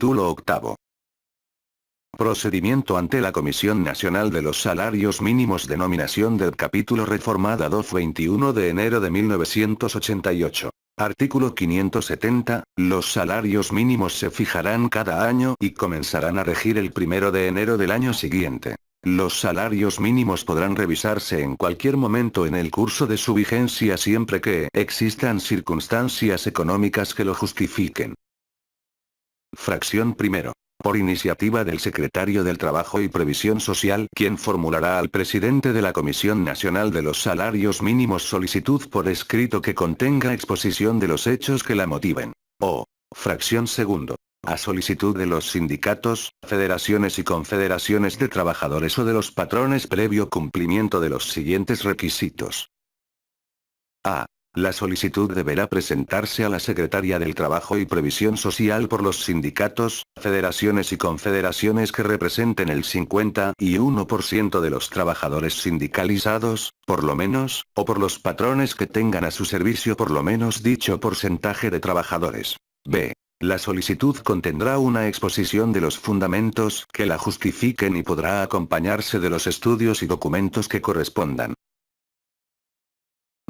Capítulo octavo. Procedimiento ante la Comisión Nacional de los Salarios Mínimos. Denominación del capítulo reformada 21 de enero de 1988. Artículo 570. Los salarios mínimos se fijarán cada año y comenzarán a regir el 1 de enero del año siguiente. Los salarios mínimos podrán revisarse en cualquier momento en el curso de su vigencia siempre que existan circunstancias económicas que lo justifiquen. Fracción primero. Por iniciativa del Secretario del Trabajo y Previsión Social, quien formulará al presidente de la Comisión Nacional de los Salarios Mínimos solicitud por escrito que contenga exposición de los hechos que la motiven. O. Fracción segundo. A solicitud de los sindicatos, federaciones y confederaciones de trabajadores o de los patrones previo cumplimiento de los siguientes requisitos. A. La solicitud deberá presentarse a la Secretaría del Trabajo y Previsión Social por los sindicatos, federaciones y confederaciones que representen el 51% de los trabajadores sindicalizados, por lo menos, o por los patrones que tengan a su servicio por lo menos dicho porcentaje de trabajadores. B. La solicitud contendrá una exposición de los fundamentos que la justifiquen y podrá acompañarse de los estudios y documentos que correspondan.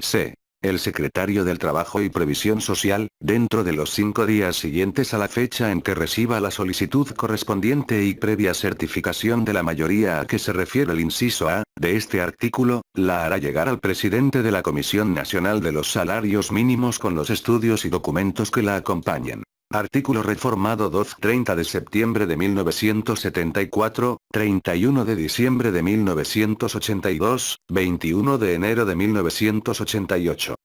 C. El Secretario del Trabajo y Previsión Social, dentro de los 5 días siguientes a la fecha en que reciba la solicitud correspondiente y previa certificación de la mayoría a que se refiere el inciso A, de este artículo, la hará llegar al presidente de la Comisión Nacional de los Salarios Mínimos con los estudios y documentos que la acompañen. Artículo reformado 30 de septiembre de 1974, 31 de diciembre de 1982, 21 de enero de 1988.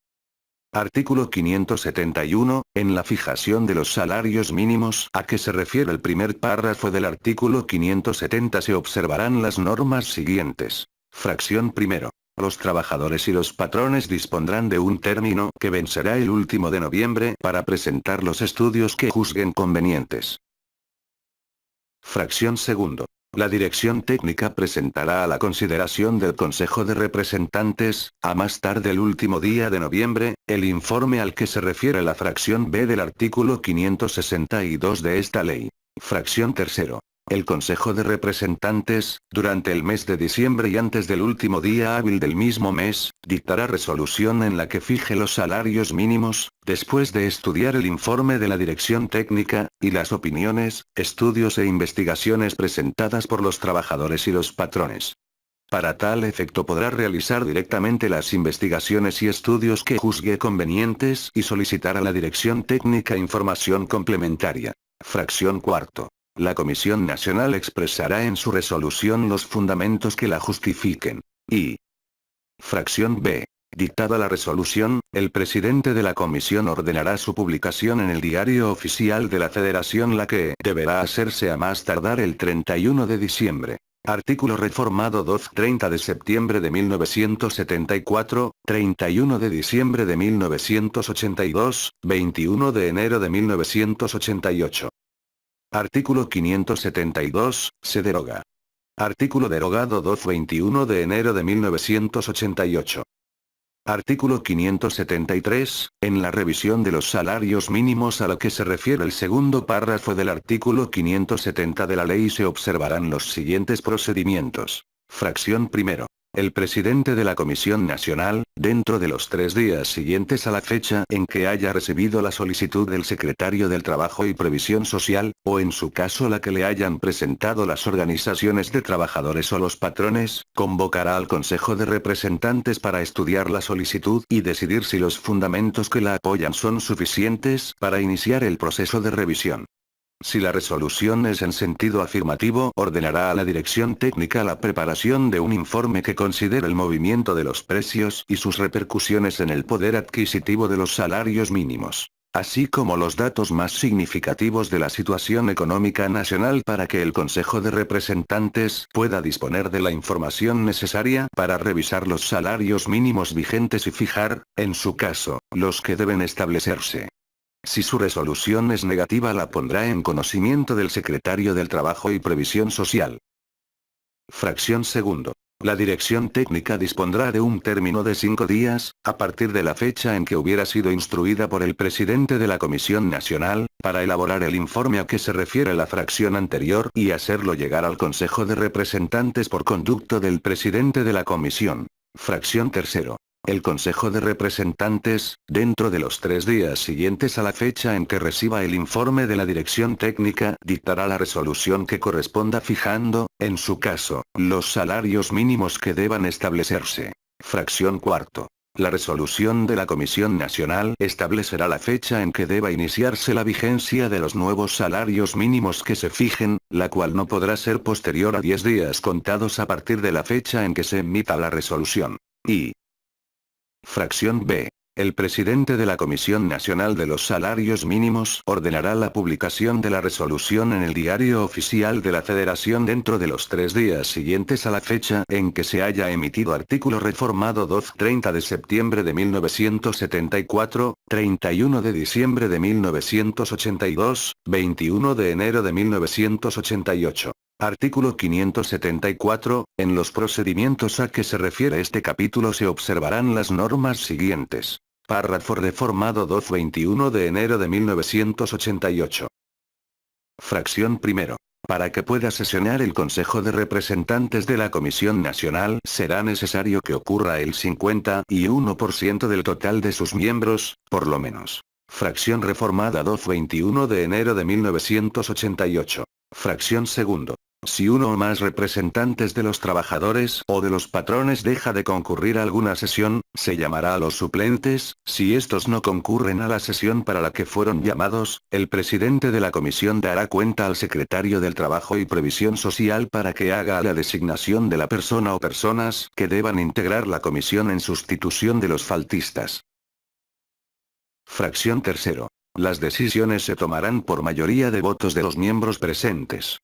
Artículo 571, en la fijación de los salarios mínimos a que se refiere el primer párrafo del artículo 570 se observarán las normas siguientes. Fracción primero. Los trabajadores y los patrones dispondrán de un término que vencerá el último de noviembre para presentar los estudios que juzguen convenientes. Fracción segundo. La Dirección Técnica presentará a la consideración del Consejo de Representantes, a más tarde el último día de noviembre, el informe al que se refiere la fracción B del artículo 562 de esta ley. Fracción tercero. El Consejo de Representantes, durante el mes de diciembre y antes del último día hábil del mismo mes, dictará resolución en la que fije los salarios mínimos, después de estudiar el informe de la Dirección Técnica, y las opiniones, estudios e investigaciones presentadas por los trabajadores y los patrones. Para tal efecto podrá realizar directamente las investigaciones y estudios que juzgue convenientes y solicitar a la Dirección Técnica información complementaria. Fracción cuarto. La Comisión Nacional expresará en su resolución los fundamentos que la justifiquen. Y. Fracción B. Dictada la resolución, el presidente de la Comisión ordenará su publicación en el Diario Oficial de la Federación, la que deberá hacerse a más tardar el 31 de diciembre. Artículo reformado 30 de septiembre de 1974, 31 de diciembre de 1982, 21 de enero de 1988. Artículo 572, se deroga. Artículo derogado 21 de enero de 1988. Artículo 573, en la revisión de los salarios mínimos a lo que se refiere el segundo párrafo del artículo 570 de la ley se observarán los siguientes procedimientos. Fracción primero. El presidente de la Comisión Nacional, dentro de los 3 días siguientes a la fecha en que haya recibido la solicitud del Secretario del Trabajo y Previsión Social, o en su caso la que le hayan presentado las organizaciones de trabajadores o los patrones, convocará al Consejo de Representantes para estudiar la solicitud y decidir si los fundamentos que la apoyan son suficientes para iniciar el proceso de revisión. Si la resolución es en sentido afirmativo, ordenará a la Dirección Técnica la preparación de un informe que considere el movimiento de los precios y sus repercusiones en el poder adquisitivo de los salarios mínimos, así como los datos más significativos de la situación económica nacional para que el Consejo de Representantes pueda disponer de la información necesaria para revisar los salarios mínimos vigentes y fijar, en su caso, los que deben establecerse. Si su resolución es negativa la pondrá en conocimiento del Secretario del Trabajo y Previsión Social. Fracción segundo. La dirección técnica dispondrá de un término de 5 días, a partir de la fecha en que hubiera sido instruida por el presidente de la Comisión Nacional, para elaborar el informe a que se refiere la fracción anterior y hacerlo llegar al Consejo de Representantes por conducto del presidente de la Comisión. Fracción tercero. El Consejo de Representantes, dentro de los 3 días siguientes a la fecha en que reciba el informe de la dirección técnica, dictará la resolución que corresponda fijando, en su caso, los salarios mínimos que deban establecerse. Fracción cuarto. La resolución de la Comisión Nacional establecerá la fecha en que deba iniciarse la vigencia de los nuevos salarios mínimos que se fijen, la cual no podrá ser posterior a 10 días contados a partir de la fecha en que se emita la resolución. Y Fracción B. El presidente de la Comisión Nacional de los Salarios Mínimos ordenará la publicación de la resolución en el Diario Oficial de la Federación dentro de los 3 días siguientes a la fecha en que se haya emitido artículo reformado 30 de septiembre de 1974, 31 de diciembre de 1982, 21 de enero de 1988. Artículo 574. En los procedimientos a que se refiere este capítulo se observarán las normas siguientes. Párrafo reformado 21 de enero de 1988. Fracción primero. Para que pueda sesionar el Consejo de Representantes de la Comisión Nacional será necesario que ocurra el 51% del total de sus miembros, por lo menos. Fracción reformada 21 de enero de 1988. Fracción segundo. Si uno o más representantes de los trabajadores o de los patrones deja de concurrir a alguna sesión, se llamará a los suplentes. Si estos no concurren a la sesión para la que fueron llamados, el presidente de la comisión dará cuenta al secretario del Trabajo y Previsión Social para que haga la designación de la persona o personas que deban integrar la comisión en sustitución de los faltistas. Fracción tercero. Las decisiones se tomarán por mayoría de votos de los miembros presentes.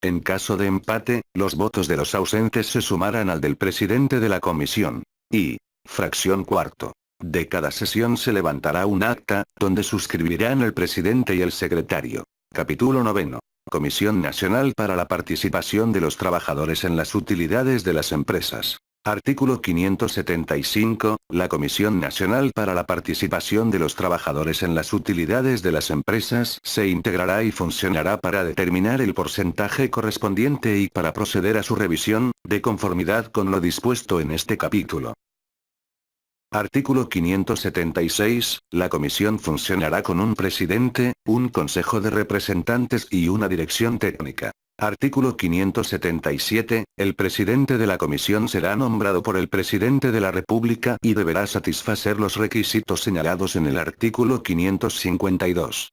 En caso de empate, los votos de los ausentes se sumarán al del presidente de la comisión. Y, fracción cuarto. De cada sesión se levantará un acta, donde suscribirán el presidente y el secretario. Capítulo 9. Comisión Nacional para la Participación de los Trabajadores en las Utilidades de las Empresas. Artículo 575. La Comisión Nacional para la Participación de los Trabajadores en las Utilidades de las Empresas se integrará y funcionará para determinar el porcentaje correspondiente y para proceder a su revisión, de conformidad con lo dispuesto en este capítulo. Artículo 576. La comisión funcionará con un presidente, un consejo de representantes y una dirección técnica. Artículo 577. El presidente de la comisión será nombrado por el presidente de la República y deberá satisfacer los requisitos señalados en el artículo 552.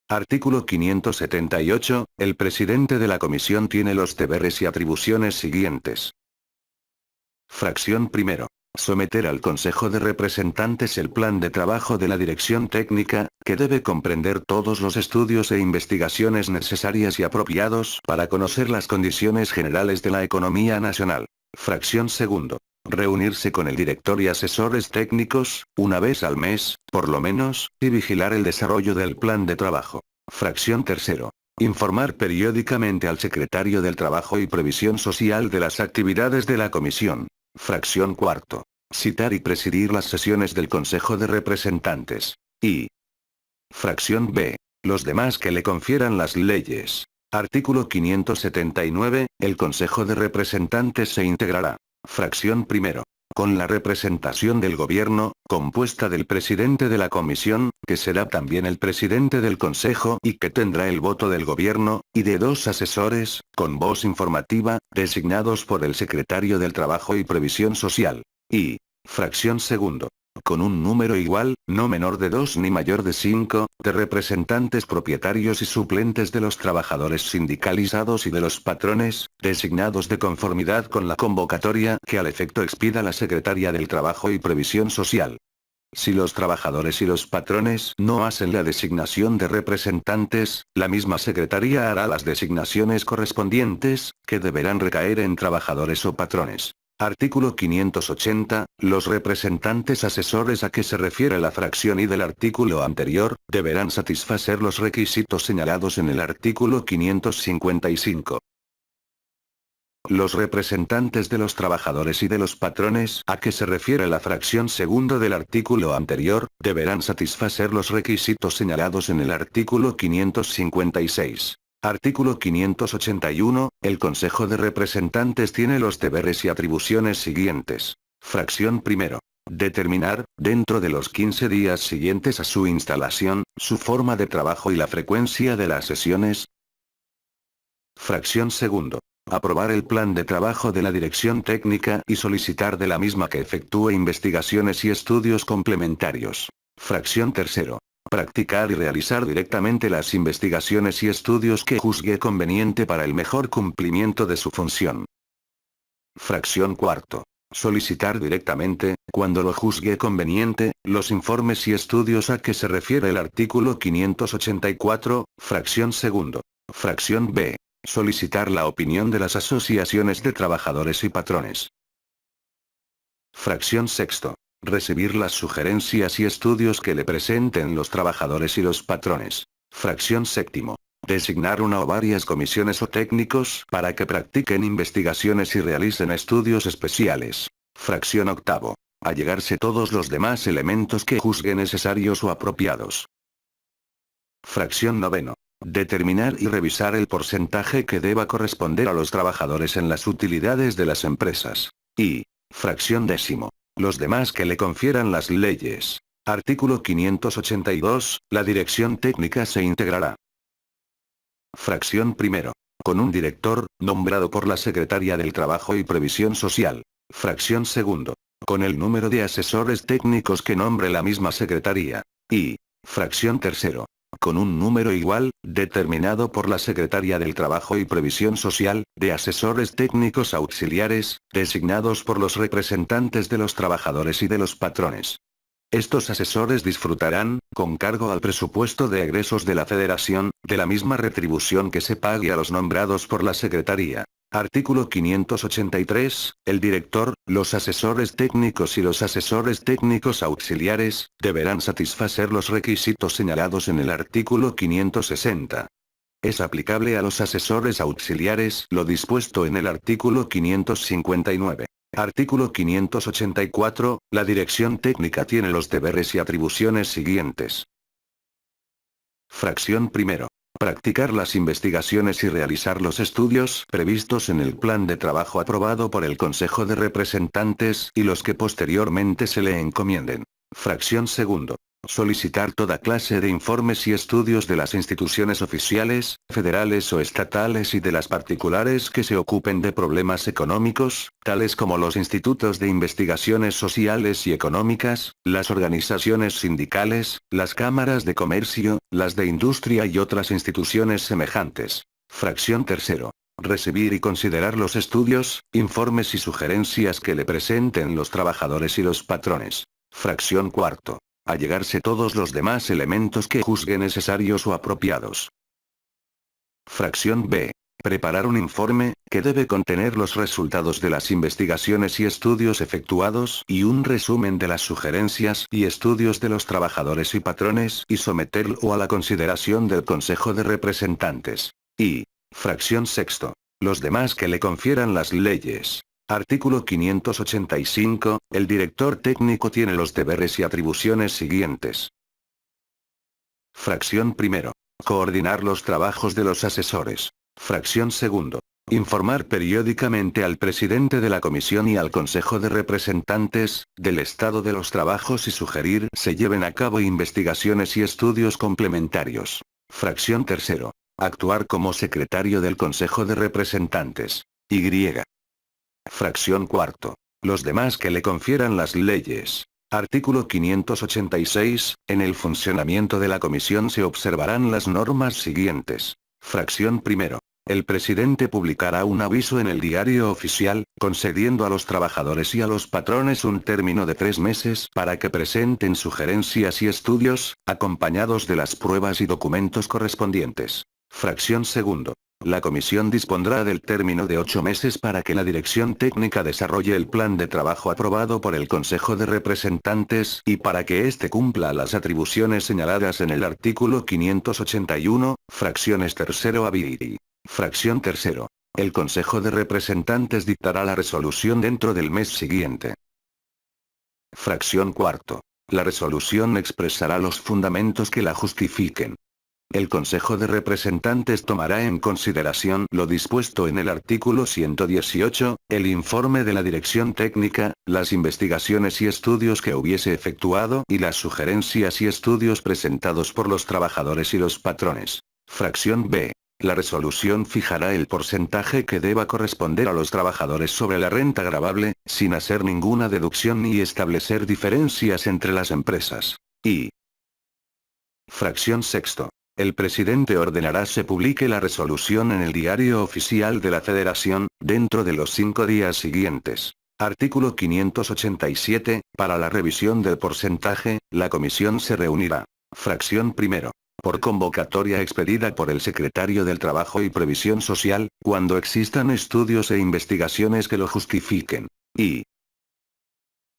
Artículo 578. El presidente de la comisión tiene los deberes y atribuciones siguientes. Fracción primero. Someter al Consejo de Representantes el plan de trabajo de la dirección técnica, que debe comprender todos los estudios e investigaciones necesarias y apropiados para conocer las condiciones generales de la economía nacional. Fracción segundo. Reunirse con el director y asesores técnicos, una vez al mes, por lo menos, y vigilar el desarrollo del plan de trabajo. Fracción tercero. Informar periódicamente al secretario del Trabajo y Previsión Social de las actividades de la comisión. Fracción cuarto. Citar y presidir las sesiones del Consejo de Representantes. Y Fracción B. Los demás que le confieran las leyes. Artículo 579. El Consejo de Representantes se integrará. Fracción primero. Con la representación del Gobierno, compuesta del presidente de la Comisión, que será también el presidente del Consejo y que tendrá el voto del Gobierno, y de 2 asesores, con voz informativa, designados por el secretario del Trabajo y Previsión Social. Y fracción segundo. Con un número igual, no menor de 2 ni mayor de 5, de representantes propietarios y suplentes de los trabajadores sindicalizados y de los patrones, designados de conformidad con la convocatoria que al efecto expida la Secretaría del Trabajo y Previsión Social. Si los trabajadores y los patrones no hacen la designación de representantes, la misma Secretaría hará las designaciones correspondientes, que deberán recaer en trabajadores o patrones. Artículo 580. Los representantes asesores a que se refiere la fracción I del artículo anterior, deberán satisfacer los requisitos señalados en el artículo 555. Los representantes de los trabajadores y de los patrones a que se refiere la fracción segundo del artículo anterior, deberán satisfacer los requisitos señalados en el artículo 556. Artículo 581, el Consejo de Representantes tiene los deberes y atribuciones siguientes. Fracción primero. Determinar, dentro de los 15 días siguientes a su instalación, su forma de trabajo y la frecuencia de las sesiones. Fracción segundo. Aprobar el plan de trabajo de la dirección técnica y solicitar de la misma que efectúe investigaciones y estudios complementarios. Fracción tercero. Practicar y realizar directamente las investigaciones y estudios que juzgue conveniente para el mejor cumplimiento de su función. Fracción cuarto. Solicitar directamente, cuando lo juzgue conveniente, los informes y estudios a que se refiere el artículo 584, fracción segundo. Fracción B. Solicitar la opinión de las asociaciones de trabajadores y patrones. Fracción sexto. Recibir las sugerencias y estudios que le presenten los trabajadores y los patrones. Fracción séptimo. Designar una o varias comisiones o técnicos para que practiquen investigaciones y realicen estudios especiales. Fracción octavo. Allegarse todos los demás elementos que juzgue necesarios o apropiados. Fracción noveno. Determinar y revisar el porcentaje que deba corresponder a los trabajadores en las utilidades de las empresas. Y, fracción décimo. Los demás que le confieran las leyes. Artículo 582, la dirección técnica se integrará. Fracción primero. Con un director, nombrado por la Secretaría del Trabajo y Previsión Social. Fracción segundo. Con el número de asesores técnicos que nombre la misma Secretaría. Y, fracción tercero. Con un número igual, determinado por la Secretaría del Trabajo y Previsión Social, de asesores técnicos auxiliares, designados por los representantes de los trabajadores y de los patrones. Estos asesores disfrutarán, con cargo al presupuesto de egresos de la Federación, de la misma retribución que se pague a los nombrados por la Secretaría. Artículo 583, el director, los asesores técnicos y los asesores técnicos auxiliares, deberán satisfacer los requisitos señalados en el artículo 560. Es aplicable a los asesores auxiliares lo dispuesto en el artículo 559. Artículo 584, la dirección técnica tiene los deberes y atribuciones siguientes. Fracción primero. Practicar las investigaciones y realizar los estudios previstos en el plan de trabajo aprobado por el Consejo de Representantes y los que posteriormente se le encomienden. Fracción segundo. Solicitar toda clase de informes y estudios de las instituciones oficiales, federales o estatales y de las particulares que se ocupen de problemas económicos, tales como los institutos de investigaciones sociales y económicas, las organizaciones sindicales, las cámaras de comercio, las de industria y otras instituciones semejantes. Fracción tercero. Recibir y considerar los estudios, informes y sugerencias que le presenten los trabajadores y los patrones. Fracción cuarto. Allegarse todos los demás elementos que juzgue necesarios o apropiados. Fracción B. Preparar un informe, que debe contener los resultados de las investigaciones y estudios efectuados y un resumen de las sugerencias y estudios de los trabajadores y patrones y someterlo a la consideración del Consejo de Representantes. Y, fracción sexto. Los demás que le confieran las leyes. Artículo 585, el director técnico tiene los deberes y atribuciones siguientes. Fracción primero. Coordinar los trabajos de los asesores. Fracción segundo. Informar periódicamente al presidente de la comisión y al Consejo de Representantes, del estado de los trabajos y sugerir se lleven a cabo investigaciones y estudios complementarios. Fracción tercero. Actuar como secretario del Consejo de Representantes. Y. Fracción cuarto. Los demás que le confieran las leyes. Artículo 586, en el funcionamiento de la comisión se observarán las normas siguientes. Fracción primero. El presidente publicará un aviso en el diario oficial, concediendo a los trabajadores y a los patrones un término de 3 meses para que presenten sugerencias y estudios, acompañados de las pruebas y documentos correspondientes. Fracción segundo. La comisión dispondrá del término de 8 meses para que la dirección técnica desarrolle el plan de trabajo aprobado por el Consejo de Representantes y para que éste cumpla las atribuciones señaladas en el artículo 581, fracciones tercero ab y. Fracción tercero. El Consejo de Representantes dictará la resolución dentro del mes siguiente. Fracción cuarto. La resolución expresará los fundamentos que la justifiquen. El Consejo de Representantes tomará en consideración lo dispuesto en el artículo 118, el informe de la Dirección Técnica, las investigaciones y estudios que hubiese efectuado y las sugerencias y estudios presentados por los trabajadores y los patrones. Fracción B. La resolución fijará el porcentaje que deba corresponder a los trabajadores sobre la renta gravable, sin hacer ninguna deducción ni establecer diferencias entre las empresas. Y. Fracción sexto. El presidente ordenará se publique la resolución en el Diario Oficial de la Federación, dentro de los 5 días siguientes. Artículo 587. Para la revisión del porcentaje, la comisión se reunirá. Fracción primero. Por convocatoria expedida por el Secretario del Trabajo y Previsión Social, cuando existan estudios e investigaciones que lo justifiquen. Y.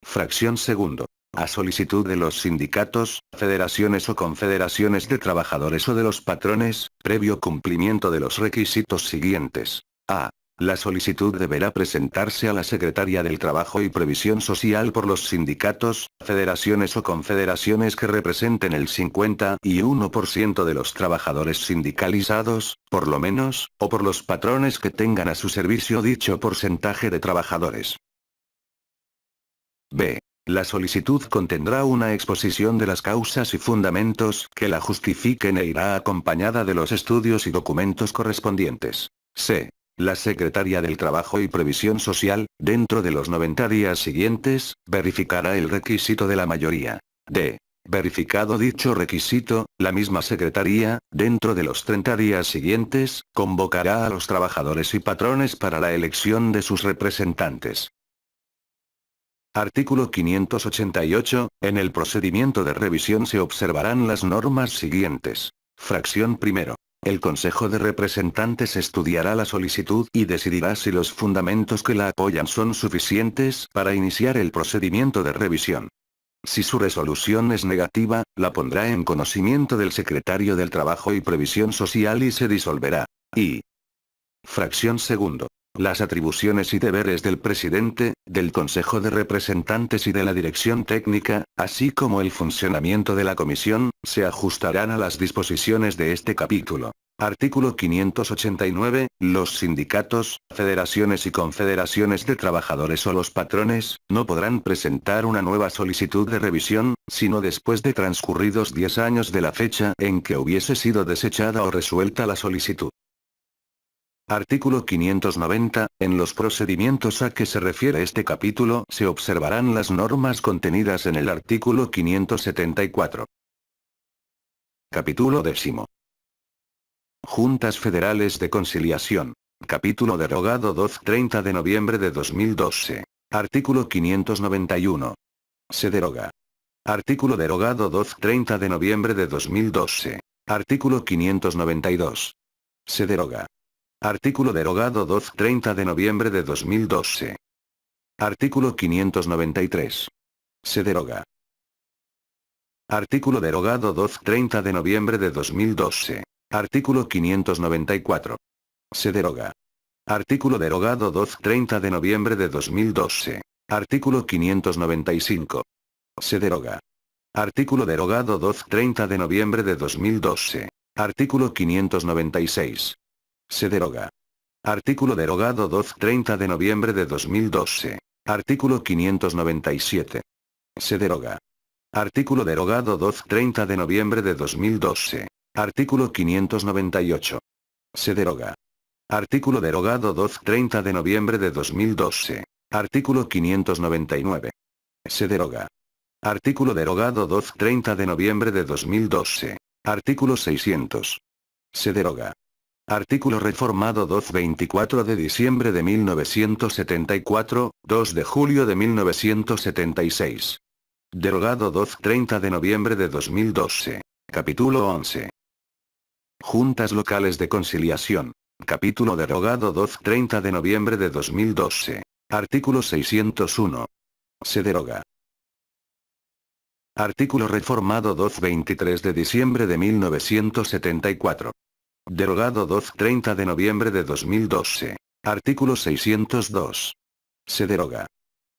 Fracción segundo. A solicitud de los sindicatos, federaciones o confederaciones de trabajadores o de los patrones, previo cumplimiento de los requisitos siguientes. A. La solicitud deberá presentarse a la Secretaría del Trabajo y Previsión Social por los sindicatos, federaciones o confederaciones que representen el 51% de los trabajadores sindicalizados, por lo menos, o por los patrones que tengan a su servicio dicho porcentaje de trabajadores. B. La solicitud contendrá una exposición de las causas y fundamentos que la justifiquen e irá acompañada de los estudios y documentos correspondientes. C. La Secretaría del Trabajo y Previsión Social, dentro de los 90 días siguientes, verificará el requisito de la mayoría. D. Verificado dicho requisito, la misma Secretaría, dentro de los 30 días siguientes, convocará a los trabajadores y patrones para la elección de sus representantes. Artículo 588. En el procedimiento de revisión se observarán las normas siguientes. Fracción primero. El Consejo de Representantes estudiará la solicitud y decidirá si los fundamentos que la apoyan son suficientes para iniciar el procedimiento de revisión. Si su resolución es negativa, la pondrá en conocimiento del Secretario del Trabajo y Previsión Social y se disolverá. Y. Fracción segundo. Las atribuciones y deberes del presidente, del Consejo de Representantes y de la Dirección Técnica, así como el funcionamiento de la comisión, se ajustarán a las disposiciones de este capítulo. Artículo 589. Los sindicatos, federaciones y confederaciones de trabajadores o los patrones, no podrán presentar una nueva solicitud de revisión, sino después de transcurridos 10 años de la fecha en que hubiese sido desechada o resuelta la solicitud. Artículo 590. En los procedimientos a que se refiere este capítulo se observarán las normas contenidas en el artículo 574. Capítulo 10. Juntas Federales de Conciliación. Capítulo derogado 30 de noviembre de 2012. Artículo 591. Se deroga. Artículo derogado 30 de noviembre de 2012. Artículo 592. Se deroga. Artículo derogado 30 de noviembre de 2012. Artículo 593. Se deroga. Artículo derogado 30 de noviembre de 2012. Artículo 594. Se deroga. Artículo derogado 30 de noviembre de 2012. Artículo 595. Se deroga. Artículo derogado 30 de noviembre de 2012. Artículo 596. Se deroga. Artículo derogado 30 de noviembre de 2012. Artículo 597. Se deroga. Artículo derogado 30 de noviembre de 2012. Artículo 598. Se deroga. Artículo derogado 30 de noviembre de 2012. Artículo 599. Se deroga. Artículo derogado 30 de noviembre de 2012. Artículo 600. Se deroga. Artículo reformado 24 de diciembre de 1974, 2 de julio de 1976. Derogado 30 de noviembre de 2012. Capítulo 11. Juntas Locales de Conciliación. Capítulo derogado 30 de noviembre de 2012. Artículo 601. Se deroga. Artículo reformado 23 de diciembre de 1974. Derogado 12-30 de noviembre de 2012. Artículo 602. Se deroga.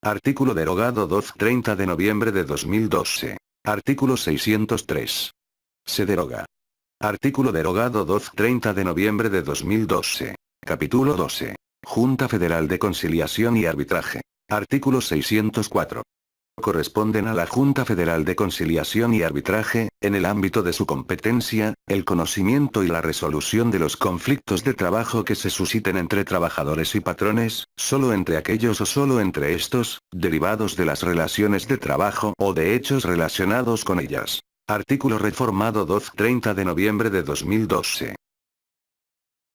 Artículo derogado 12-30 de noviembre de 2012. Artículo 603. Se deroga. Artículo derogado 12-30 de noviembre de 2012. Capítulo 12. Junta Federal de Conciliación y Arbitraje. Artículo 604. Corresponden a la Junta Federal de Conciliación y Arbitraje, en el ámbito de su competencia, el conocimiento y la resolución de los conflictos de trabajo que se susciten entre trabajadores y patrones, solo entre aquellos o solo entre estos, derivados de las relaciones de trabajo o de hechos relacionados con ellas. Artículo reformado 12-30 de noviembre de 2012.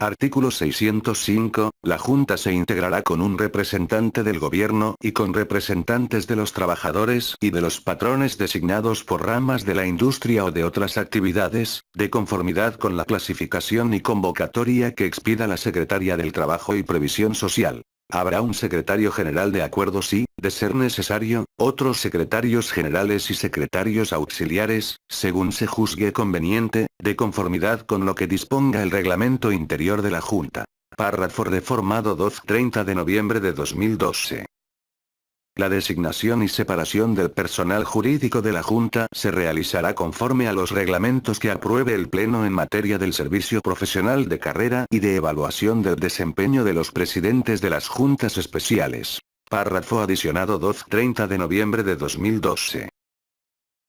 Artículo 605. La Junta se integrará con un representante del Gobierno y con representantes de los trabajadores y de los patrones designados por ramas de la industria o de otras actividades, de conformidad con la clasificación y convocatoria que expida la Secretaría del Trabajo y Previsión Social. Habrá un secretario general de acuerdos y, de ser necesario, otros secretarios generales y secretarios auxiliares, según se juzgue conveniente, de conformidad con lo que disponga el reglamento interior de la Junta. Párrafo reformado 12-30 de noviembre de 2012. La designación y separación del personal jurídico de la Junta se realizará conforme a los reglamentos que apruebe el Pleno en materia del servicio profesional de carrera y de evaluación del desempeño de los presidentes de las Juntas Especiales. Párrafo adicionado 12-30 de noviembre de 2012.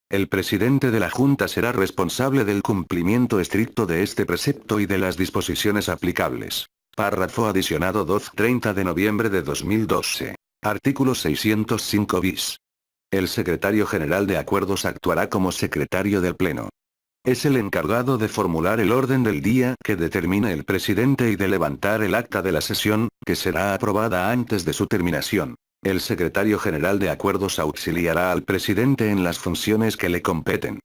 El presidente de la Junta será responsable del cumplimiento estricto de este precepto y de las disposiciones aplicables. Párrafo adicionado 12-30 de noviembre de 2012. Artículo 605 bis. El secretario general de acuerdos actuará como secretario del Pleno. Es el encargado de formular el orden del día que determine el presidente y de levantar el acta de la sesión, que será aprobada antes de su terminación. El secretario general de acuerdos auxiliará al presidente en las funciones que le competen.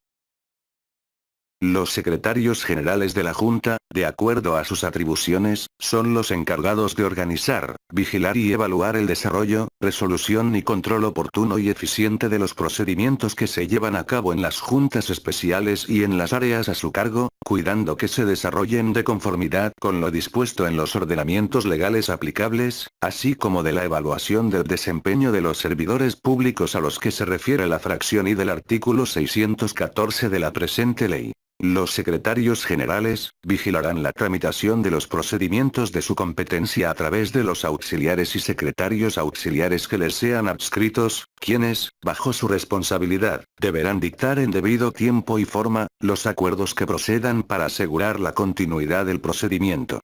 Los secretarios generales de la Junta, de acuerdo a sus atribuciones, son los encargados de organizar, vigilar y evaluar el desarrollo, resolución y control oportuno y eficiente de los procedimientos que se llevan a cabo en las juntas especiales y en las áreas a su cargo, cuidando que se desarrollen de conformidad con lo dispuesto en los ordenamientos legales aplicables, así como de la evaluación del desempeño de los servidores públicos a los que se refiere la fracción y del artículo 614 de la presente ley. Los secretarios generales, vigilarán la tramitación de los procedimientos de su competencia a través de los auxiliares y secretarios auxiliares que les sean adscritos, quienes, bajo su responsabilidad, deberán dictar en debido tiempo y forma, los acuerdos que procedan para asegurar la continuidad del procedimiento.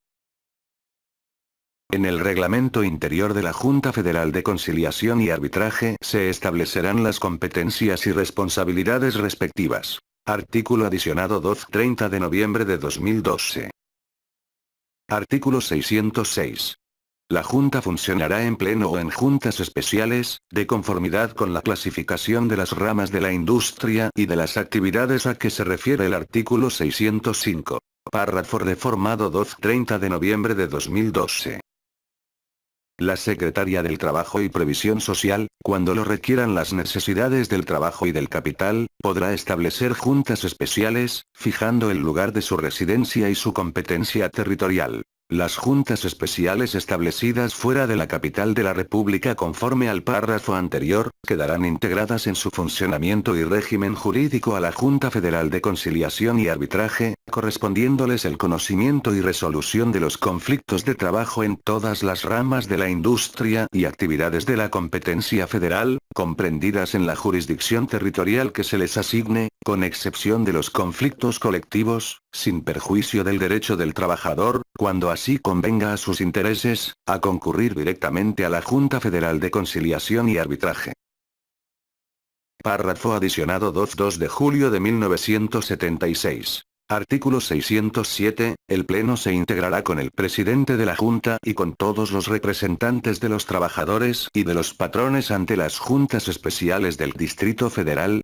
En el reglamento interior de la Junta Federal de Conciliación y Arbitraje se establecerán las competencias y responsabilidades respectivas. Artículo adicionado 12-30 de noviembre de 2012. Artículo 606. La Junta funcionará en pleno o en juntas especiales, de conformidad con la clasificación de las ramas de la industria y de las actividades a que se refiere el artículo 605. Párrafo reformado 12-30 de noviembre de 2012. La Secretaría del Trabajo y Previsión Social, cuando lo requieran las necesidades del trabajo y del capital, podrá establecer juntas especiales, fijando el lugar de su residencia y su competencia territorial. Las juntas especiales establecidas fuera de la capital de la República conforme al párrafo anterior, quedarán integradas en su funcionamiento y régimen jurídico a la Junta Federal de Conciliación y Arbitraje, correspondiéndoles el conocimiento y resolución de los conflictos de trabajo en todas las ramas de la industria y actividades de la competencia federal, comprendidas en la jurisdicción territorial que se les asigne, con excepción de los conflictos colectivos, sin perjuicio del derecho del trabajador, cuando así convenga a sus intereses, a concurrir directamente a la Junta Federal de Conciliación y Arbitraje. Párrafo adicionado 2 de julio de 1976. Artículo 607. El Pleno se integrará con el presidente de la Junta y con todos los representantes de los trabajadores y de los patrones ante las juntas especiales del Distrito Federal.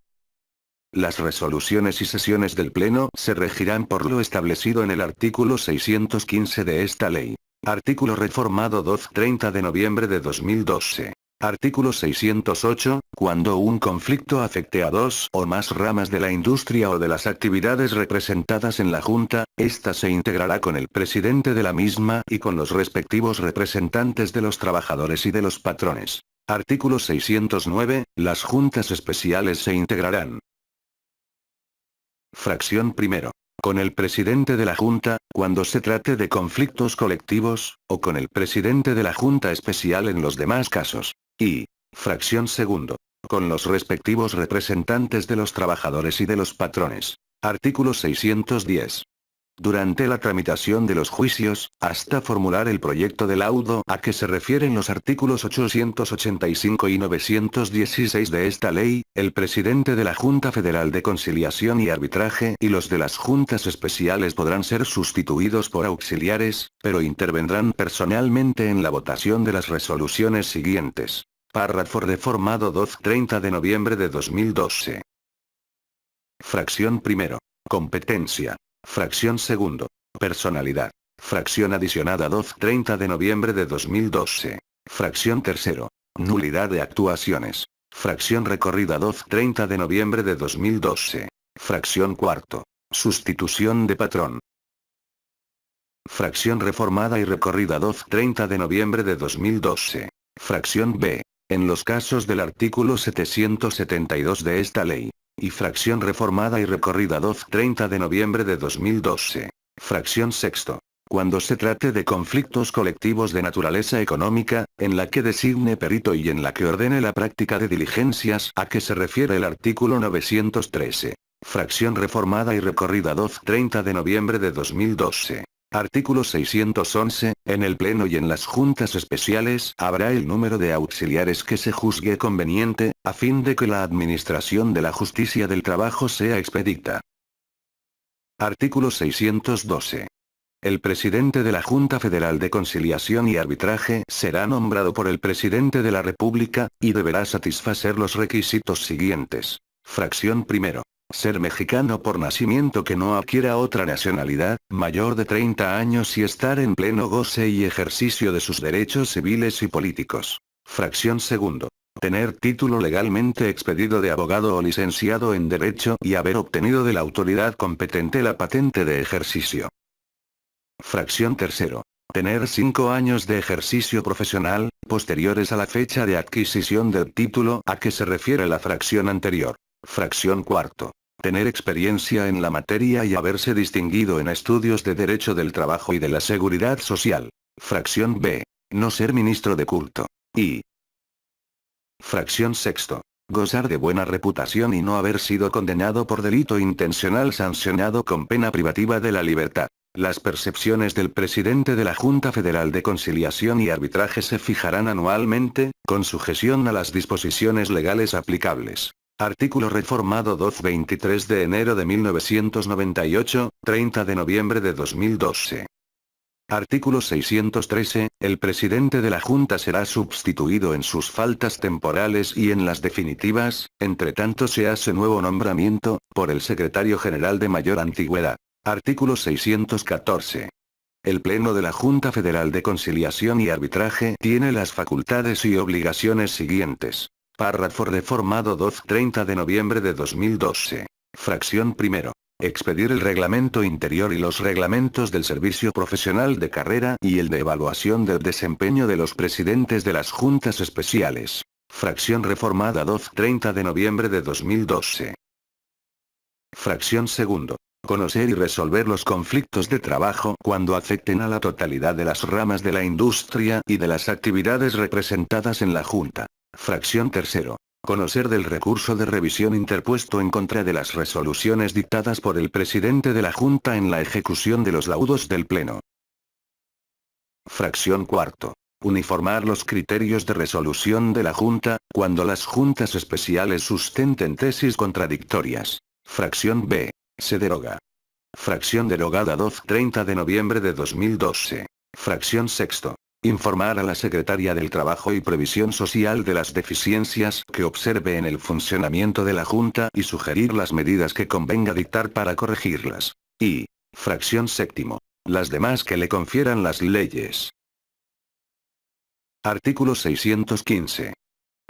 Las resoluciones y sesiones del Pleno se regirán por lo establecido en el artículo 615 de esta ley. Artículo reformado 12-30 de noviembre de 2012. Artículo 608. Cuando un conflicto afecte a dos o más ramas de la industria o de las actividades representadas en la Junta, ésta se integrará con el presidente de la misma y con los respectivos representantes de los trabajadores y de los patrones. Artículo 609. Las juntas especiales se integrarán. Fracción primero. Con el presidente de la Junta, cuando se trate de conflictos colectivos, o con el presidente de la Junta especial en los demás casos. Y, fracción segundo. Con los respectivos representantes de los trabajadores y de los patrones. Artículo 610. Durante la tramitación de los juicios, hasta formular el proyecto de laudo a que se refieren los artículos 885 y 916 de esta ley, el presidente de la Junta Federal de Conciliación y Arbitraje y los de las juntas especiales podrán ser sustituidos por auxiliares, pero intervendrán personalmente en la votación de las resoluciones siguientes. Párrafo reformado 12-30 de noviembre de 2012. Fracción primero. Competencia. Fracción segundo. Personalidad. Fracción adicionada 12-30 de noviembre de 2012. Fracción tercero. Nulidad de actuaciones. Fracción recorrida 12-30 de noviembre de 2012. Fracción cuarto. Sustitución de patrón. Fracción reformada y recorrida 12-30 de noviembre de 2012. Fracción B. En los casos del artículo 772 de esta ley. Y fracción reformada y recorrida 12-30 de noviembre de 2012. Fracción sexto. Cuando se trate de conflictos colectivos de naturaleza económica, en la que designe perito y en la que ordene la práctica de diligencias a que se refiere el artículo 913. Fracción reformada y recorrida 12-30 de noviembre de 2012. Artículo 611. En el Pleno y en las juntas especiales habrá el número de auxiliares que se juzgue conveniente, a fin de que la administración de la justicia del trabajo sea expedita. Artículo 612. El presidente de la Junta Federal de Conciliación y Arbitraje será nombrado por el presidente de la República, y deberá satisfacer los requisitos siguientes. Fracción primero. Ser mexicano por nacimiento que no adquiera otra nacionalidad, mayor de 30 años y estar en pleno goce y ejercicio de sus derechos civiles y políticos. Fracción segundo. Tener título legalmente expedido de abogado o licenciado en Derecho y haber obtenido de la autoridad competente la patente de ejercicio. Fracción tercero. Tener 5 años de ejercicio profesional, posteriores a la fecha de adquisición del título a que se refiere la fracción anterior. Fracción cuarto. Tener experiencia en la materia y haberse distinguido en estudios de Derecho del Trabajo y de la Seguridad Social. Fracción B. No ser ministro de culto. Y. Fracción sexto. Gozar de buena reputación y no haber sido condenado por delito intencional sancionado con pena privativa de la libertad. Las percepciones del presidente de la Junta Federal de Conciliación y Arbitraje se fijarán anualmente, con sujeción a las disposiciones legales aplicables. Artículo reformado 23 de enero de 1998, 30 de noviembre de 2012. Artículo 613. El presidente de la Junta será sustituido en sus faltas temporales y en las definitivas, entre tanto se hace nuevo nombramiento, por el secretario general de mayor antigüedad. Artículo 614. El Pleno de la Junta Federal de Conciliación y Arbitraje tiene las facultades y obligaciones siguientes. Párrafo reformado 30 de noviembre de 2012. Fracción primero. Expedir el reglamento interior y los reglamentos del servicio profesional de carrera y el de evaluación del desempeño de los presidentes de las juntas especiales. Fracción reformada 30 de noviembre de 2012. Fracción segundo. Conocer y resolver los conflictos de trabajo cuando afecten a la totalidad de las ramas de la industria y de las actividades representadas en la Junta. Fracción tercero. Conocer del recurso de revisión interpuesto en contra de las resoluciones dictadas por el presidente de la Junta en la ejecución de los laudos del Pleno. Fracción cuarto. Uniformar los criterios de resolución de la Junta, cuando las juntas especiales sustenten tesis contradictorias. Fracción B. Se deroga. Fracción derogada 30 de noviembre de 2012. Fracción sexto. Informar a la Secretaría del Trabajo y Previsión Social de las deficiencias que observe en el funcionamiento de la Junta y sugerir las medidas que convenga dictar para corregirlas. Y. Fracción séptimo. Las demás que le confieran las leyes. Artículo 615.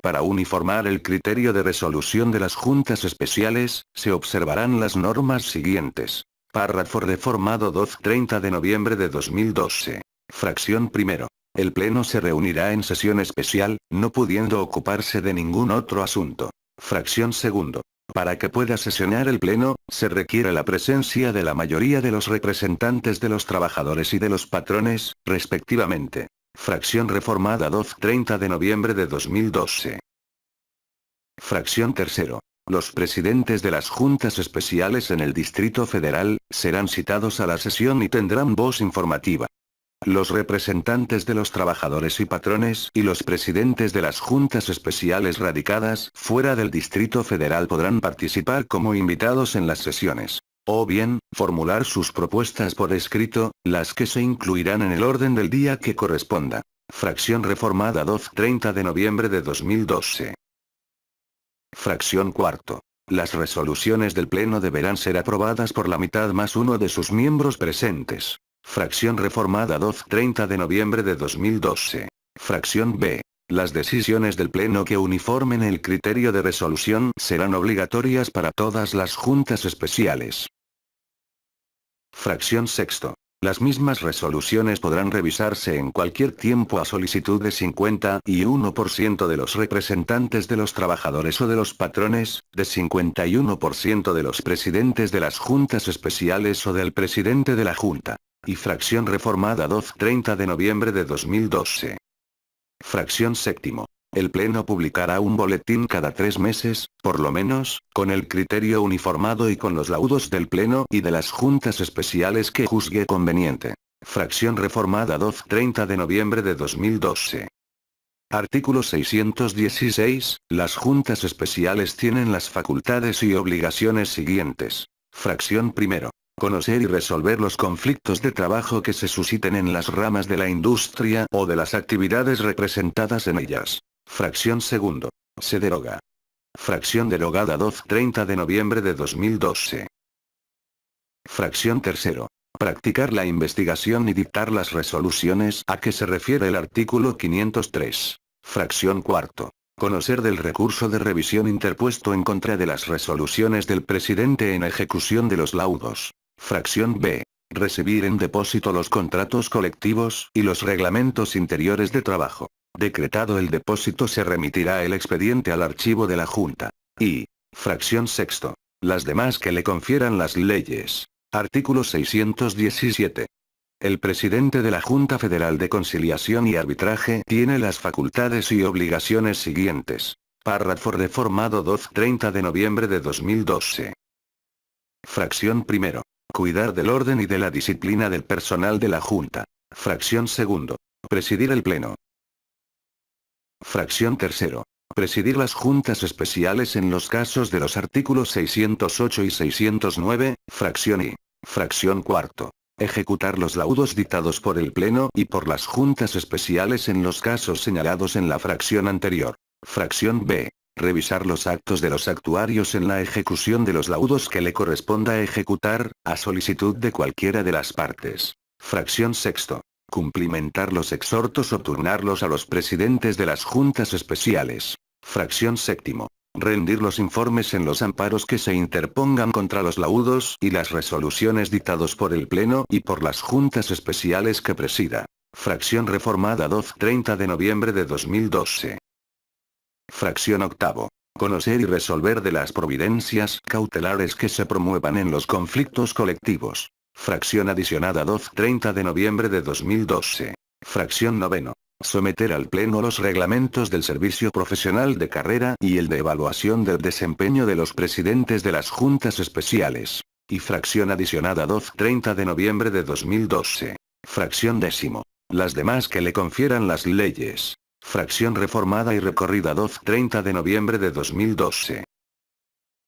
Para uniformar el criterio de resolución de las juntas especiales, se observarán las normas siguientes. Párrafo reformado 30 de noviembre de 2012. Fracción primero. El Pleno se reunirá en sesión especial, no pudiendo ocuparse de ningún otro asunto. Fracción segundo. Para que pueda sesionar el Pleno, se requiere la presencia de la mayoría de los representantes de los trabajadores y de los patrones, respectivamente. Fracción reformada 30 de noviembre de 2012. Fracción tercero. Los presidentes de las juntas especiales en el Distrito Federal, serán citados a la sesión y tendrán voz informativa. Los representantes de los trabajadores y patrones y los presidentes de las juntas especiales radicadas fuera del Distrito Federal podrán participar como invitados en las sesiones. O bien, formular sus propuestas por escrito, las que se incluirán en el orden del día que corresponda. Fracción reformada 30 de noviembre de 2012. Fracción cuarto. Las resoluciones del Pleno deberán ser aprobadas por la mitad más uno de sus miembros presentes. Fracción reformada 30 de noviembre de 2012. Fracción B. Las decisiones del Pleno que uniformen el criterio de resolución serán obligatorias para todas las juntas especiales. Fracción sexto. Las mismas resoluciones podrán revisarse en cualquier tiempo a solicitud de 51% de los representantes de los trabajadores o de los patrones, de 51% de los presidentes de las juntas especiales o del presidente de la Junta. Y fracción reformada 30 de noviembre de 2012. Fracción séptimo. El Pleno publicará un boletín cada 3 meses, por lo menos, con el criterio uniformado y con los laudos del Pleno y de las juntas especiales que juzgue conveniente. Fracción reformada 30 de noviembre de 2012. Artículo 616. Las juntas especiales tienen las facultades y obligaciones siguientes. Fracción primero. Conocer y resolver los conflictos de trabajo que se susciten en las ramas de la industria o de las actividades representadas en ellas. Fracción segundo. Se deroga. Fracción derogada 30 de noviembre de 2012. Fracción tercero. Practicar la investigación y dictar las resoluciones a que se refiere el artículo 503. Fracción cuarto. Conocer del recurso de revisión interpuesto en contra de las resoluciones del presidente en ejecución de los laudos. Fracción B. Recibir en depósito los contratos colectivos y los reglamentos interiores de trabajo. Decretado el depósito se remitirá el expediente al archivo de la Junta. Y, fracción sexto. Las demás que le confieran las leyes. Artículo 617. El presidente de la Junta Federal de Conciliación y Arbitraje tiene las facultades y obligaciones siguientes. Párrafo reformado 30 de noviembre de 2012. Fracción primero. Cuidar del orden y de la disciplina del personal de la Junta. Fracción segundo. Presidir el Pleno. Fracción tercero. Presidir las juntas especiales en los casos de los artículos 608 y 609, fracción I. Fracción cuarto. Ejecutar los laudos dictados por el Pleno y por las juntas especiales en los casos señalados en la fracción anterior. Fracción B. Revisar los actos de los actuarios en la ejecución de los laudos que le corresponda ejecutar, a solicitud de cualquiera de las partes. Fracción sexto. Cumplimentar los exhortos o turnarlos a los presidentes de las juntas especiales. Fracción séptimo. Rendir los informes en los amparos que se interpongan contra los laudos y las resoluciones dictados por el Pleno y por las juntas especiales que presida. Fracción reformada 30 de noviembre de 2012. Fracción octavo. Conocer y resolver de las providencias cautelares que se promuevan en los conflictos colectivos. Fracción adicionada 30 de noviembre de 2012. Fracción noveno. Someter al Pleno los reglamentos del servicio profesional de carrera y el de evaluación del desempeño de los presidentes de las juntas especiales. Y fracción adicionada 30 de noviembre de 2012. Fracción décimo. Las demás que le confieran las leyes. Fracción reformada y recorrida 30 de noviembre de 2012.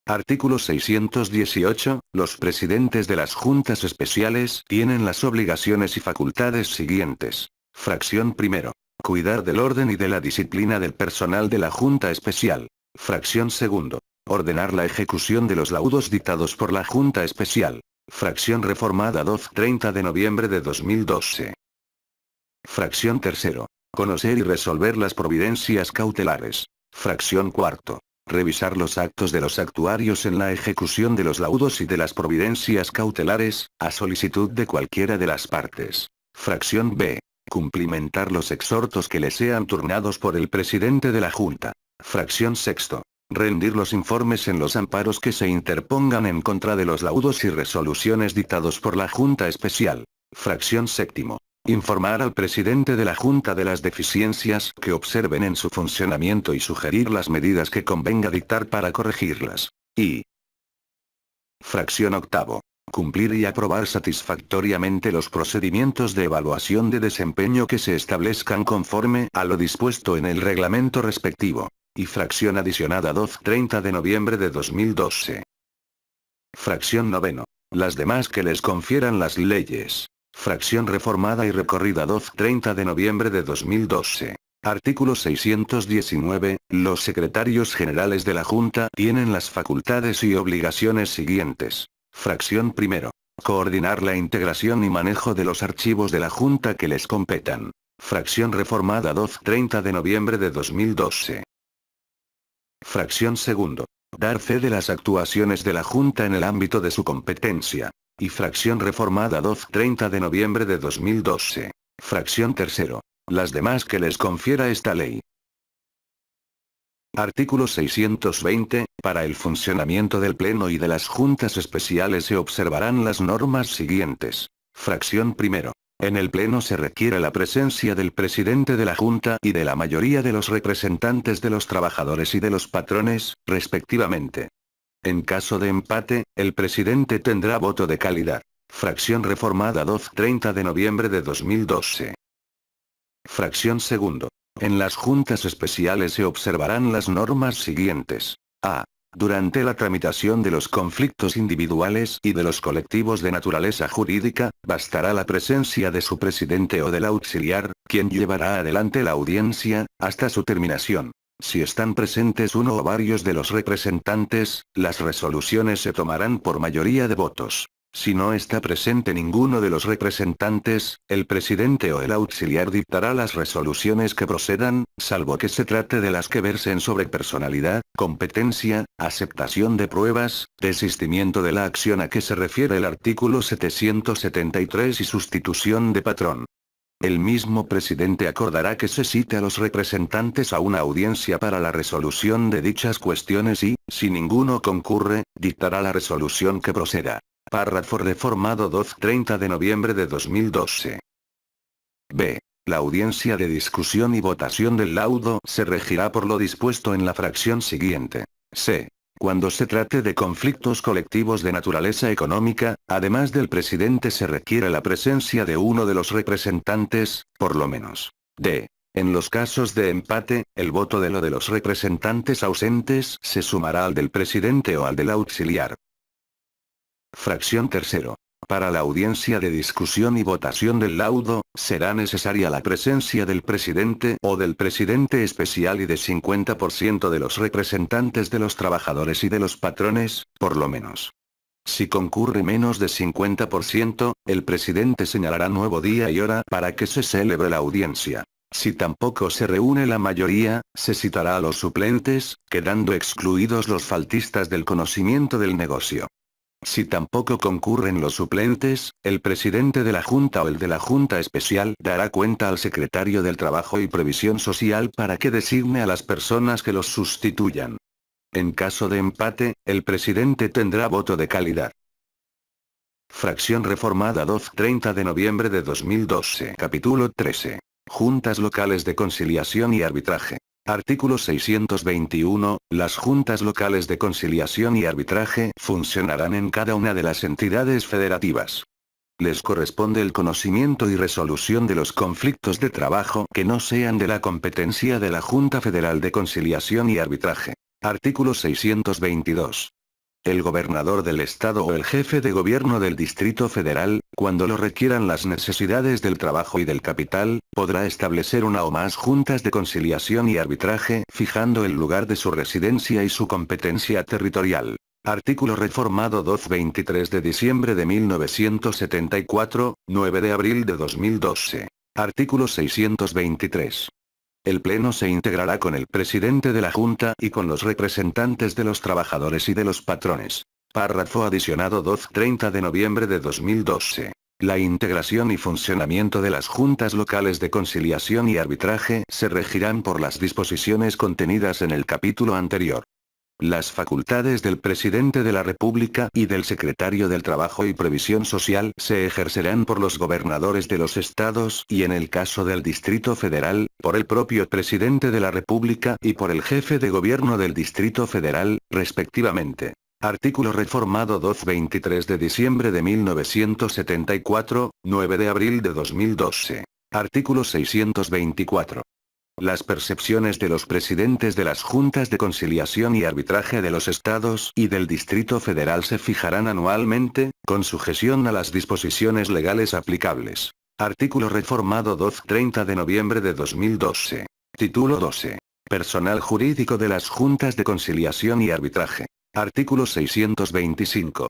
Artículo 618. Los presidentes de las juntas especiales tienen las obligaciones y facultades siguientes. Fracción primero. Cuidar del orden y de la disciplina del personal de la Junta Especial. Fracción segundo. Ordenar la ejecución de los laudos dictados por la Junta Especial. Fracción reformada 30 de noviembre de 2012. Fracción tercero. Conocer y resolver las providencias cautelares. Fracción cuarto. Revisar los actos de los actuarios en la ejecución de los laudos y de las providencias cautelares, a solicitud de cualquiera de las partes. Fracción B. Cumplimentar los exhortos que le sean turnados por el presidente de la Junta. Fracción sexto. Rendir los informes en los amparos que se interpongan en contra de los laudos y resoluciones dictados por la Junta Especial. Fracción séptimo. Informar al presidente de la Junta de las deficiencias que observen en su funcionamiento y sugerir las medidas que convenga dictar para corregirlas. Y fracción octavo. Cumplir y aprobar satisfactoriamente los procedimientos de evaluación de desempeño que se establezcan conforme a lo dispuesto en el reglamento respectivo. Y fracción adicionada 30 de noviembre de 2012. Fracción noveno. Las demás que les confieran las leyes. Fracción reformada y recorrida 30 de noviembre de 2012. Artículo 619. Los secretarios generales de la Junta tienen las facultades y obligaciones siguientes. Fracción primero. Coordinar la integración y manejo de los archivos de la Junta que les competan. Fracción reformada 30 de noviembre de 2012. Fracción segundo. Dar fe de las actuaciones de la Junta en el ámbito de su competencia. Y fracción reformada 30 de noviembre de 2012. Fracción tercero. Las demás que les confiera esta ley. Artículo 620. Para el funcionamiento del Pleno y de las Juntas Especiales se observarán las normas siguientes. Fracción primero. En el Pleno se requiere la presencia del presidente de la Junta y de la mayoría de los representantes de los trabajadores y de los patrones, respectivamente. En caso de empate, el presidente tendrá voto de calidad. Fracción reformada 30 de noviembre de 2012. Fracción segundo. En las juntas especiales se observarán las normas siguientes. A. Durante la tramitación de los conflictos individuales y de los colectivos de naturaleza jurídica, bastará la presencia de su presidente o del auxiliar, quien llevará adelante la audiencia, hasta su terminación. Si están presentes uno o varios de los representantes, las resoluciones se tomarán por mayoría de votos. Si no está presente ninguno de los representantes, el presidente o el auxiliar dictará las resoluciones que procedan, salvo que se trate de las que versen sobre personalidad, competencia, aceptación de pruebas, desistimiento de la acción a que se refiere el artículo 773 y sustitución de patrón. El mismo presidente acordará que se cite a los representantes a una audiencia para la resolución de dichas cuestiones y, si ninguno concurre, dictará la resolución que proceda. Párrafo reformado 30 de noviembre de 2012. B. La audiencia de discusión y votación del laudo se regirá por lo dispuesto en la fracción siguiente. C. Cuando se trate de conflictos colectivos de naturaleza económica, además del presidente se requiere la presencia de uno de los representantes, por lo menos. D. En los casos de empate, el voto de los representantes ausentes se sumará al del presidente o al del auxiliar. Fracción tercero. Para la audiencia de discusión y votación del laudo, será necesaria la presencia del presidente o del presidente especial y de 50% de los representantes de los trabajadores y de los patrones, por lo menos. Si concurre menos de 50%, el presidente señalará nuevo día y hora para que se celebre la audiencia. Si tampoco se reúne la mayoría, se citará a los suplentes, quedando excluidos los faltistas del conocimiento del negocio. Si tampoco concurren los suplentes, el presidente de la Junta o el de la Junta Especial dará cuenta al secretario del Trabajo y Previsión Social para que designe a las personas que los sustituyan. En caso de empate, el presidente tendrá voto de calidad. Fracción reformada 30 de noviembre de 2012. Capítulo 13. Juntas locales de conciliación y arbitraje. Artículo 621. Las juntas locales de conciliación y arbitraje funcionarán en cada una de las entidades federativas. Les corresponde el conocimiento y resolución de los conflictos de trabajo que no sean de la competencia de la Junta Federal de Conciliación y Arbitraje. Artículo 622. El gobernador del estado o el jefe de gobierno del Distrito Federal, cuando lo requieran las necesidades del trabajo y del capital, podrá establecer una o más juntas de conciliación y arbitraje, fijando el lugar de su residencia y su competencia territorial. Artículo reformado 23 de diciembre de 1974, 9 de abril de 2012. Artículo 623. El Pleno se integrará con el presidente de la Junta y con los representantes de los trabajadores y de los patrones. Párrafo adicionado 2. 30 de noviembre de 2012. La integración y funcionamiento de las juntas locales de conciliación y arbitraje se regirán por las disposiciones contenidas en el capítulo anterior. Las facultades del presidente de la República y del secretario del Trabajo y Previsión Social se ejercerán por los gobernadores de los estados y en el caso del Distrito Federal, por el propio presidente de la República y por el jefe de gobierno del Distrito Federal, respectivamente. Artículo reformado 23 de diciembre de 1974, 9 de abril de 2012. Artículo 624. Las percepciones de los presidentes de las juntas de conciliación y arbitraje de los estados y del Distrito Federal se fijarán anualmente, con sujeción a las disposiciones legales aplicables. Artículo reformado 30 de noviembre de 2012. Título 12. Personal jurídico de las juntas de conciliación y arbitraje. Artículo 625.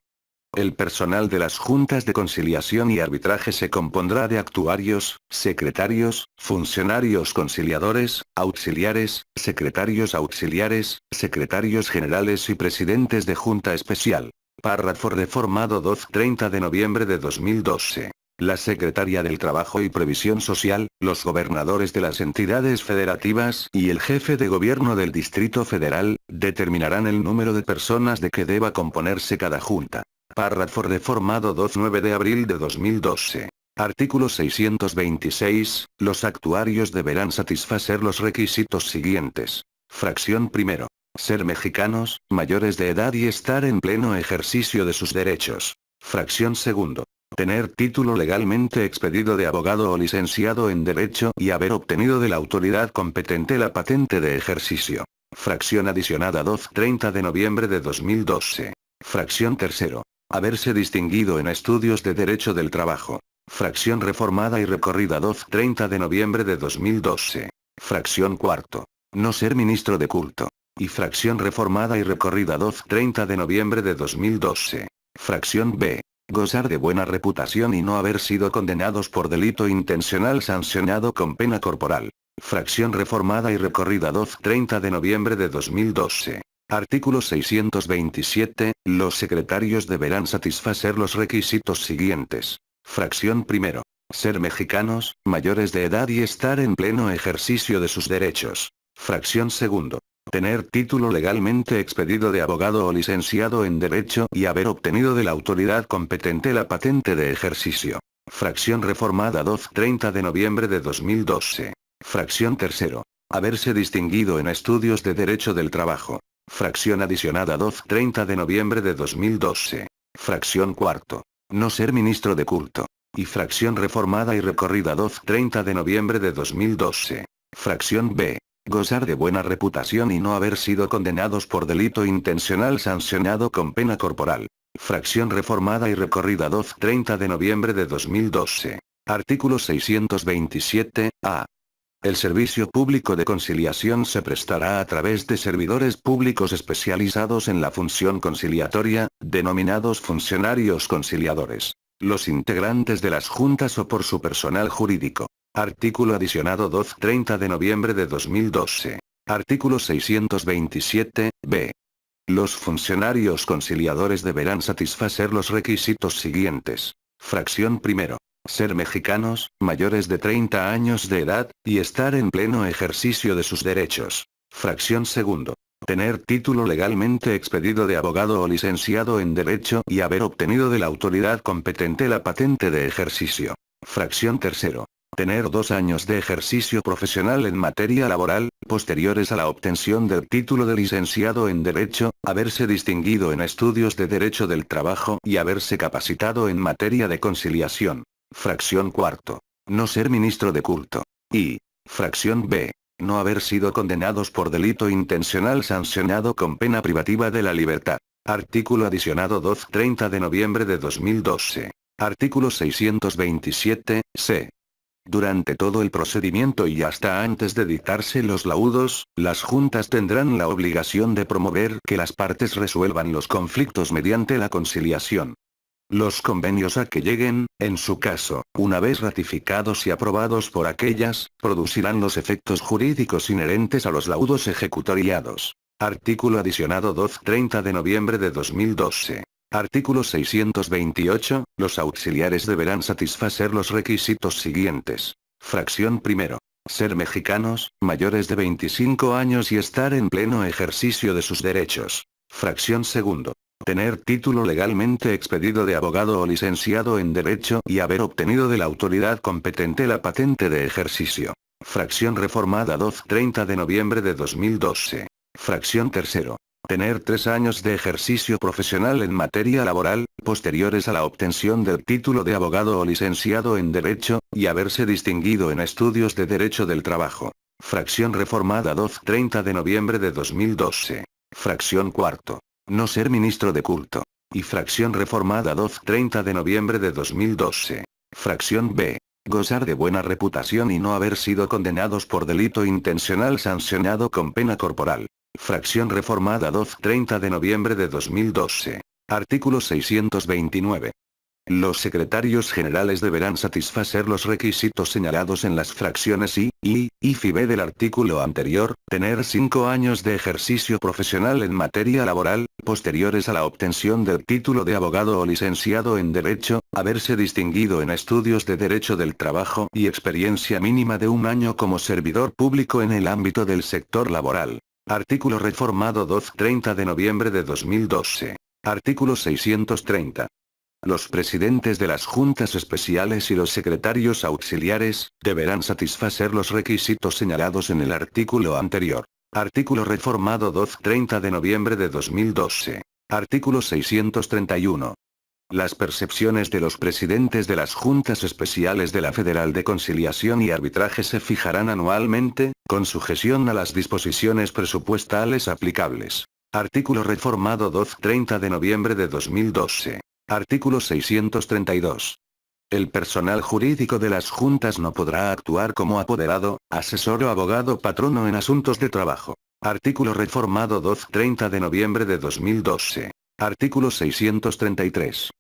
El personal de las juntas de conciliación y arbitraje se compondrá de actuarios, secretarios, funcionarios conciliadores, auxiliares, secretarios auxiliares, secretarios generales y presidentes de junta especial. Párrafo reformado 30 de noviembre de 2012. La Secretaría del Trabajo y Previsión Social, los gobernadores de las entidades federativas y el jefe de gobierno del Distrito Federal, determinarán el número de personas de que deba componerse cada junta. Párrafo reformado 9 de abril de 2012. Artículo 626. Los actuarios deberán satisfacer los requisitos siguientes. Fracción primero. Ser mexicanos, mayores de edad y estar en pleno ejercicio de sus derechos. Fracción segundo. Tener título legalmente expedido de abogado o licenciado en Derecho y haber obtenido de la autoridad competente la patente de ejercicio. Fracción adicionada 30 de noviembre de 2012. Fracción tercero. Haberse distinguido en estudios de Derecho del Trabajo. Fracción reformada y recorrida 30 de noviembre de 2012. Fracción cuarto. No ser ministro de culto. Y fracción reformada y recorrida 30 de noviembre de 2012. Fracción B. Gozar de buena reputación y no haber sido condenados por delito intencional sancionado con pena corporal. Fracción reformada y recorrida 30 de noviembre de 2012. Artículo 627. Los secretarios deberán satisfacer los requisitos siguientes. Fracción primero. Ser mexicanos, mayores de edad y estar en pleno ejercicio de sus derechos. Fracción segundo. Tener título legalmente expedido de abogado o licenciado en Derecho y haber obtenido de la autoridad competente la patente de ejercicio. Fracción reformada 30 de noviembre de 2012. Fracción tercero. Haberse distinguido en estudios de Derecho del Trabajo. Fracción adicionada 30 de noviembre de 2012. Fracción cuarto. No ser ministro de culto. Y fracción reformada y recorrida 30 de noviembre de 2012. Fracción B. Gozar de buena reputación y no haber sido condenados por delito intencional sancionado con pena corporal. Fracción reformada y recorrida 30 de noviembre de 2012. Artículo 627. A. El servicio público de conciliación se prestará a través de servidores públicos especializados en la función conciliatoria, denominados funcionarios conciliadores. Los integrantes de las juntas o por su personal jurídico. Artículo adicionado 30 de noviembre de 2012. Artículo 627. B. Los funcionarios conciliadores deberán satisfacer los requisitos siguientes. Fracción primero. Ser mexicanos, mayores de 30 años de edad, y estar en pleno ejercicio de sus derechos. Fracción segundo. Tener título legalmente expedido de abogado o licenciado en Derecho y haber obtenido de la autoridad competente la patente de ejercicio. Fracción tercero. Tener 2 años de ejercicio profesional en materia laboral, posteriores a la obtención del título de licenciado en Derecho, haberse distinguido en estudios de Derecho del Trabajo y haberse capacitado en materia de conciliación. Fracción cuarto. No ser ministro de culto. Y. Fracción B. No haber sido condenados por delito intencional sancionado con pena privativa de la libertad. Artículo adicionado 30 de noviembre de 2012. Artículo 627. C. Durante todo el procedimiento y hasta antes de dictarse los laudos, las juntas tendrán la obligación de promover que las partes resuelvan los conflictos mediante la conciliación. Los convenios a que lleguen, en su caso, una vez ratificados y aprobados por aquellas, producirán los efectos jurídicos inherentes a los laudos ejecutoriados. Artículo adicionado 12-30 de noviembre de 2012. Artículo 628, los auxiliares deberán satisfacer los requisitos siguientes. Fracción primero. Ser mexicanos, mayores de 25 años y estar en pleno ejercicio de sus derechos. Fracción segundo. Tener título legalmente expedido de abogado o licenciado en Derecho y haber obtenido de la autoridad competente la patente de ejercicio. Fracción reformada 12-30 de noviembre de 2012. Fracción tercero. Tener 3 años de ejercicio profesional en materia laboral, posteriores a la obtención del título de abogado o licenciado en Derecho, y haberse distinguido en estudios de Derecho del Trabajo. Fracción reformada 12-30 de noviembre de 2012. Fracción cuarto. No ser ministro de culto. Y fracción reformada 12-30 de noviembre de 2012. Fracción B. Gozar de buena reputación y no haber sido condenados por delito intencional sancionado con pena corporal. Fracción reformada 12-30 de noviembre de 2012. Artículo 629. Los secretarios generales deberán satisfacer los requisitos señalados en las fracciones I, I, F y B del artículo anterior, tener 5 años de ejercicio profesional en materia laboral, posteriores a la obtención del título de abogado o licenciado en Derecho, haberse distinguido en estudios de Derecho del Trabajo y experiencia mínima de 1 año como servidor público en el ámbito del sector laboral. Artículo reformado 12-30 de noviembre de 2012. Artículo 630. Los presidentes de las juntas especiales y los secretarios auxiliares, deberán satisfacer los requisitos señalados en el artículo anterior. Artículo reformado 12-30 de noviembre de 2012. Artículo 631. Las percepciones de los presidentes de las juntas especiales de la Federal de Conciliación y Arbitraje se fijarán anualmente, con sujeción a las disposiciones presupuestales aplicables. Artículo reformado 12-30 de noviembre de 2012. Artículo 632. El personal jurídico de las juntas no podrá actuar como apoderado, asesor o abogado patrono en asuntos de trabajo. Artículo reformado 12-30 de noviembre de 2012. Artículo 633.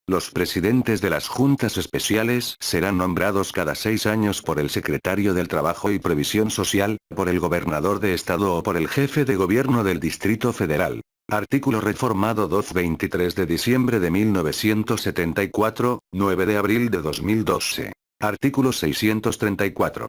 Los presidentes de las juntas especiales serán nombrados cada 6 años por el secretario del Trabajo y Previsión Social, por el gobernador de estado o por el jefe de gobierno del Distrito Federal. Artículo reformado 12-23 de diciembre de 1974, 9 de abril de 2012. Artículo 634.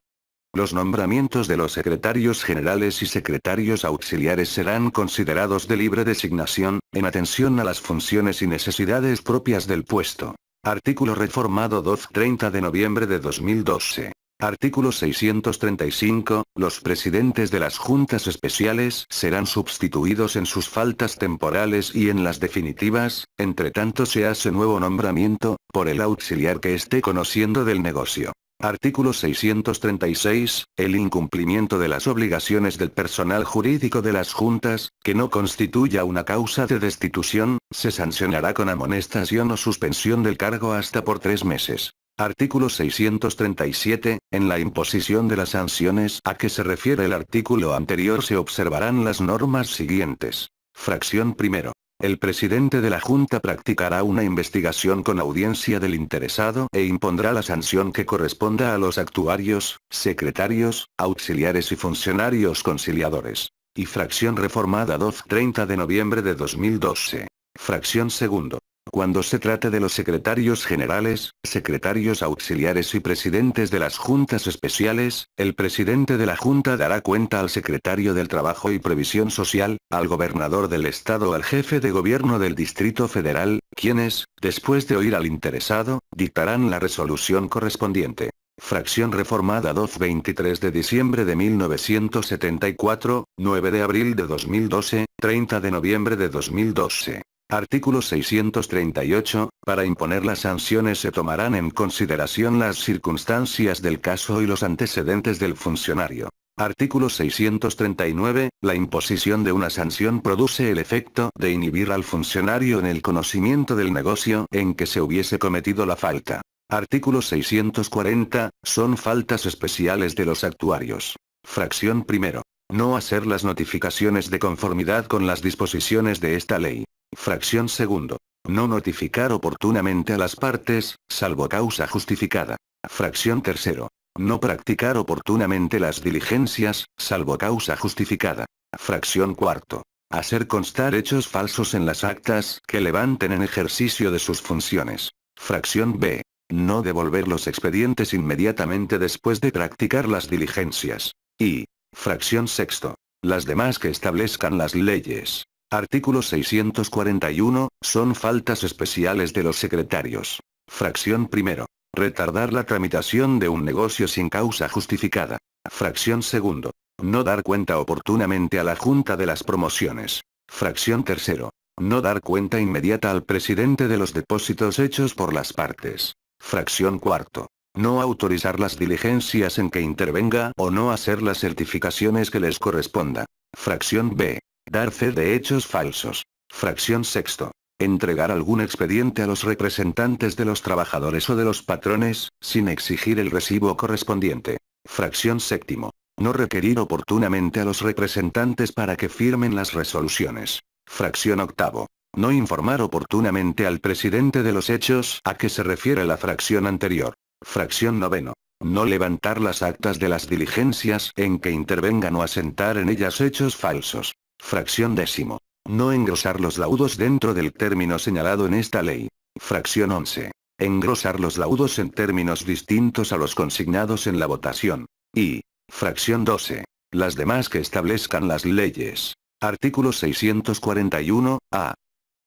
Los nombramientos de los secretarios generales y secretarios auxiliares serán considerados de libre designación, en atención a las funciones y necesidades propias del puesto. Artículo reformado 12-30 de noviembre de 2012. Artículo 635. Los presidentes de las juntas especiales serán sustituidos en sus faltas temporales y en las definitivas, entre tanto se hace nuevo nombramiento, por el auxiliar que esté conociendo del negocio. Artículo 636. El incumplimiento de las obligaciones del personal jurídico de las juntas, que no constituya una causa de destitución, se sancionará con amonestación o suspensión del cargo hasta por 3 meses. Artículo 637. En la imposición de las sanciones a que se refiere el artículo anterior se observarán las normas siguientes. Fracción primero. El presidente de la Junta practicará una investigación con audiencia del interesado e impondrá la sanción que corresponda a los actuarios, secretarios, auxiliares y funcionarios conciliadores. Y fracción reformada 12-30 de noviembre de 2012. Fracción segundo. Cuando se trate de los secretarios generales, secretarios auxiliares y presidentes de las juntas especiales, el presidente de la Junta dará cuenta al secretario del Trabajo y Previsión Social, al gobernador del estado o al jefe de gobierno del Distrito Federal, quienes, después de oír al interesado, dictarán la resolución correspondiente. Fracción reformada 12-23 de diciembre de 1974, 9 de abril de 2012, 30 de noviembre de 2012. Artículo 638. Para imponer las sanciones se tomarán en consideración las circunstancias del caso y los antecedentes del funcionario. Artículo 639. La imposición de una sanción produce el efecto de inhibir al funcionario en el conocimiento del negocio en que se hubiese cometido la falta. Artículo 640. Son faltas especiales de los actuarios. Fracción primero. No hacer las notificaciones de conformidad con las disposiciones de esta ley. Fracción segundo. No notificar oportunamente a las partes, salvo causa justificada. Fracción tercero. No practicar oportunamente las diligencias, salvo causa justificada. Fracción cuarto. Hacer constar hechos falsos en las actas que levanten en ejercicio de sus funciones. Fracción B. No devolver los expedientes inmediatamente después de practicar las diligencias. Y. Fracción sexto. Las demás que establezcan las leyes. Artículo 641, son faltas especiales de los secretarios. Fracción primero. Retardar la tramitación de un negocio sin causa justificada. Fracción segundo. No dar cuenta oportunamente a la Junta de las Promociones. Fracción tercero. No dar cuenta inmediata al presidente de los depósitos hechos por las partes. Fracción cuarto. No autorizar las diligencias en que intervenga o no hacer las certificaciones que les corresponda. Fracción B. Dar fe de hechos falsos. Fracción sexto. Entregar algún expediente a los representantes de los trabajadores o de los patrones, sin exigir el recibo correspondiente. Fracción séptimo. No requerir oportunamente a los representantes para que firmen las resoluciones. Fracción octavo. No informar oportunamente al presidente de los hechos a que se refiere la fracción anterior. Fracción noveno. No levantar las actas de las diligencias en que intervengan o asentar en ellas hechos falsos. Fracción décimo. No engrosar los laudos dentro del término señalado en esta ley. Fracción 11. Engrosar los laudos en términos distintos a los consignados en la votación. Y. Fracción 12. Las demás que establezcan las leyes. Artículo 641, A.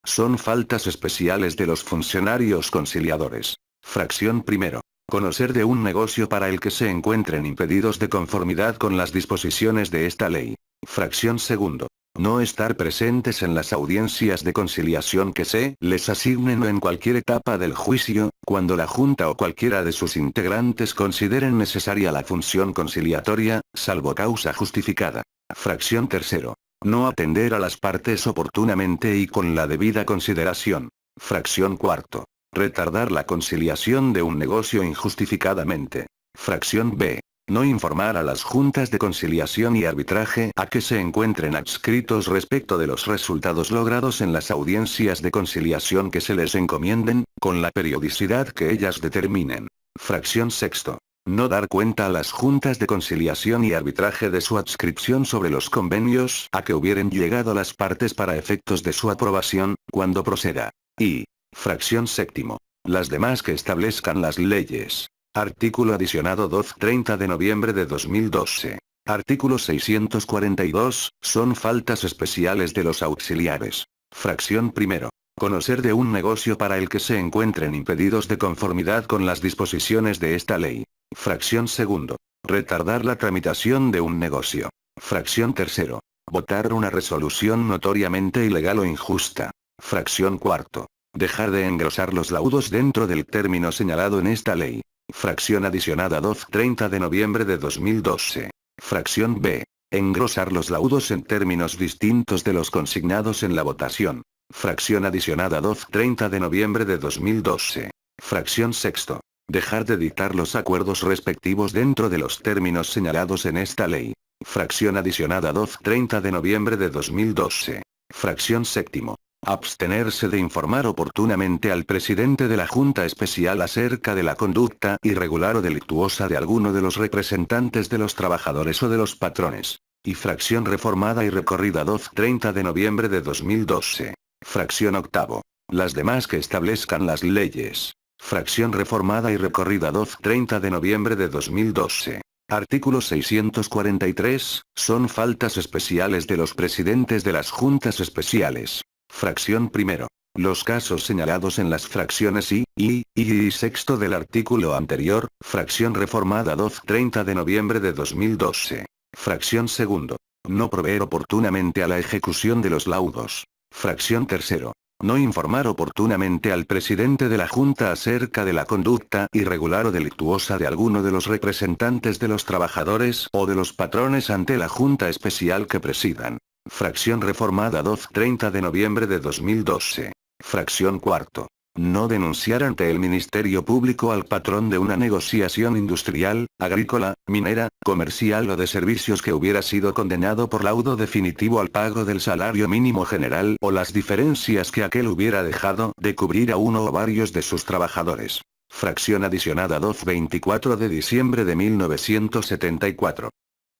Son faltas especiales de los funcionarios conciliadores. Fracción primero. Conocer de un negocio para el que se encuentren impedidos de conformidad con las disposiciones de esta ley. Fracción segundo. No estar presentes en las audiencias de conciliación que se les asignen o en cualquier etapa del juicio, cuando la Junta o cualquiera de sus integrantes consideren necesaria la función conciliatoria, salvo causa justificada. Fracción tercero. No atender a las partes oportunamente y con la debida consideración. Fracción cuarto. Retardar la conciliación de un negocio injustificadamente. Fracción B. No informar a las juntas de conciliación y arbitraje a que se encuentren adscritos respecto de los resultados logrados en las audiencias de conciliación que se les encomienden, con la periodicidad que ellas determinen. Fracción sexto. No dar cuenta a las juntas de conciliación y arbitraje de su adscripción sobre los convenios a que hubieren llegado las partes para efectos de su aprobación, cuando proceda. Y. Fracción séptimo. Las demás que establezcan las leyes. Artículo adicionado 2, 30 de noviembre de 2012. Artículo 642, son faltas especiales de los auxiliares. Fracción primero. Conocer de un negocio para el que se encuentren impedidos de conformidad con las disposiciones de esta ley. Fracción segundo. Retardar la tramitación de un negocio. Fracción tercero. Votar una resolución notoriamente ilegal o injusta. Fracción cuarto. Dejar de engrosar los laudos dentro del término señalado en esta ley. Fracción adicionada 2, 30 de noviembre de 2012. Fracción B. Engrosar los laudos en términos distintos de los consignados en la votación. Fracción adicionada 2, 30 de noviembre de 2012. Fracción sexto. Dejar de dictar los acuerdos respectivos dentro de los términos señalados en esta ley. Fracción adicionada 2, 30 de noviembre de 2012. Fracción séptimo. Abstenerse de informar oportunamente al presidente de la Junta Especial acerca de la conducta irregular o delictuosa de alguno de los representantes de los trabajadores o de los patrones. Y fracción reformada y recorrida 2, 30 de noviembre de 2012. Fracción octavo. Las demás que establezcan las leyes. Fracción reformada y recorrida 2, 30 de noviembre de 2012. Artículo 643, son faltas especiales de los presidentes de las juntas especiales. Fracción primero. Los casos señalados en las fracciones y sexto del artículo anterior, fracción reformada 2, 30 de noviembre de 2012. Fracción segundo. No proveer oportunamente a la ejecución de los laudos. Fracción tercero. No informar oportunamente al presidente de la Junta acerca de la conducta irregular o delictuosa de alguno de los representantes de los trabajadores o de los patrones ante la Junta Especial que presidan. Fracción reformada 2, 30 de noviembre de 2012. Fracción cuarto. No denunciar ante el Ministerio Público al patrón de una negociación industrial, agrícola, minera, comercial o de servicios que hubiera sido condenado por laudo definitivo al pago del salario mínimo general o las diferencias que aquel hubiera dejado de cubrir a uno o varios de sus trabajadores. Fracción adicionada 24 de diciembre de 1974.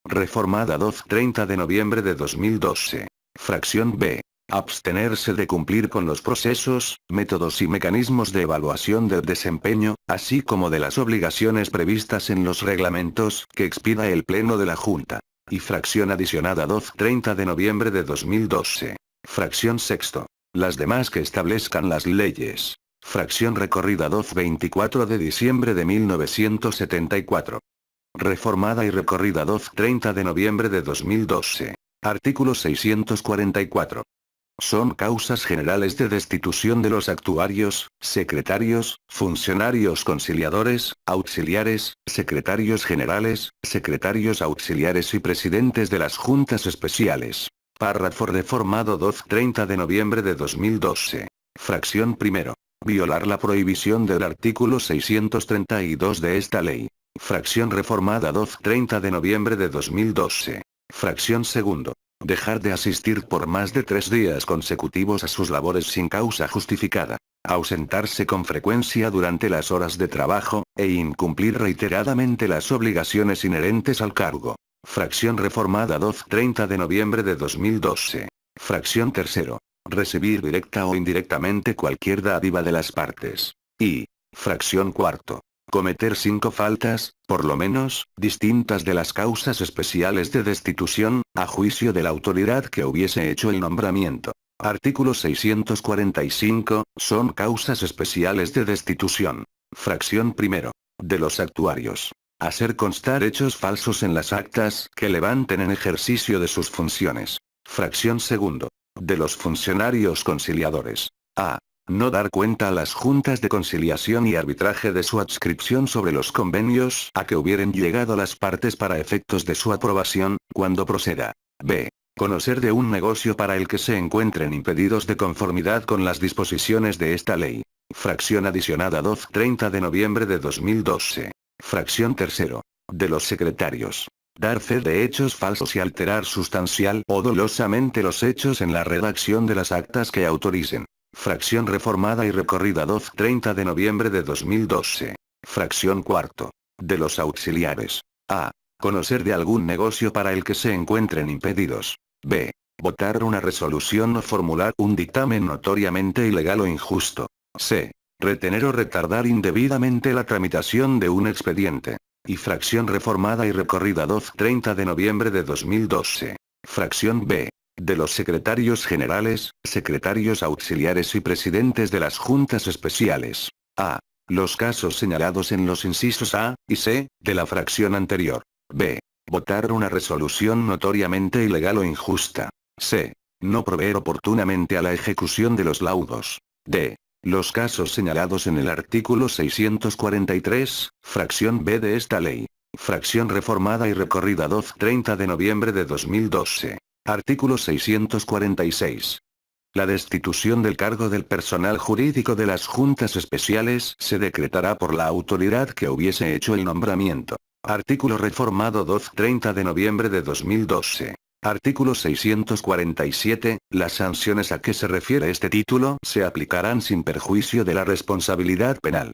Reformada 30 de noviembre de 2012. Fracción B. Abstenerse de cumplir con los procesos, métodos y mecanismos de evaluación del desempeño, así como de las obligaciones previstas en los reglamentos que expida el Pleno de la Junta. Y fracción adicionada 30 de noviembre de 2012. Fracción sexto. Las demás que establezcan las leyes. Fracción recorrida 24 de diciembre de 1974. Reformada y recorrida 30 de noviembre de 2012. Artículo 644. Son causas generales de destitución de los actuarios, secretarios, funcionarios conciliadores, auxiliares, secretarios generales, secretarios auxiliares y presidentes de las juntas especiales. Párrafo reformado 30 de noviembre de 2012. Fracción primero. Violar la prohibición del artículo 632 de esta ley. Fracción reformada 30 de noviembre de 2012. Fracción segundo. Dejar de asistir por más de 3 días consecutivos a sus labores sin causa justificada. Ausentarse con frecuencia durante las horas de trabajo, e incumplir reiteradamente las obligaciones inherentes al cargo. Fracción reformada 30 de noviembre de 2012. Fracción tercero. Recibir directa o indirectamente cualquier dádiva de las partes. Y. Fracción cuarto. Cometer 5 faltas, por lo menos, distintas de las causas especiales de destitución, a juicio de la autoridad que hubiese hecho el nombramiento. Artículo 645, son causas especiales de destitución. Fracción primero. De los actuarios. Hacer constar hechos falsos en las actas que levanten en ejercicio de sus funciones. Fracción segundo. De los funcionarios conciliadores. A. No dar cuenta a las juntas de conciliación y arbitraje de su adscripción sobre los convenios a que hubieran llegado las partes para efectos de su aprobación, cuando proceda. B. Conocer de un negocio para el que se encuentren impedidos de conformidad con las disposiciones de esta ley. Fracción adicionada 30 de noviembre de 2012. Fracción tercero. De los secretarios. Dar fe de hechos falsos y alterar sustancial o dolosamente los hechos en la redacción de las actas que autoricen. Fracción reformada y recorrida 30 de noviembre de 2012. Fracción cuarto. De los auxiliares. A. Conocer de algún negocio para el que se encuentren impedidos. B. Votar una resolución o formular un dictamen notoriamente ilegal o injusto. C. Retener o retardar indebidamente la tramitación de un expediente. Y fracción reformada y recorrida 30 de noviembre de 2012. Fracción B. De los secretarios generales, secretarios auxiliares y presidentes de las juntas especiales. A. Los casos señalados en los incisos A y C, de la fracción anterior. B. Votar una resolución notoriamente ilegal o injusta. C. No proveer oportunamente a la ejecución de los laudos. D. Los casos señalados en el artículo 643, fracción B de esta ley. Fracción reformada y recorrida 30 de noviembre de 2012. Artículo 646. La destitución del cargo del personal jurídico de las juntas especiales se decretará por la autoridad que hubiese hecho el nombramiento. Artículo reformado 30 de noviembre de 2012. Artículo 647. Las sanciones a que se refiere este título se aplicarán sin perjuicio de la responsabilidad penal.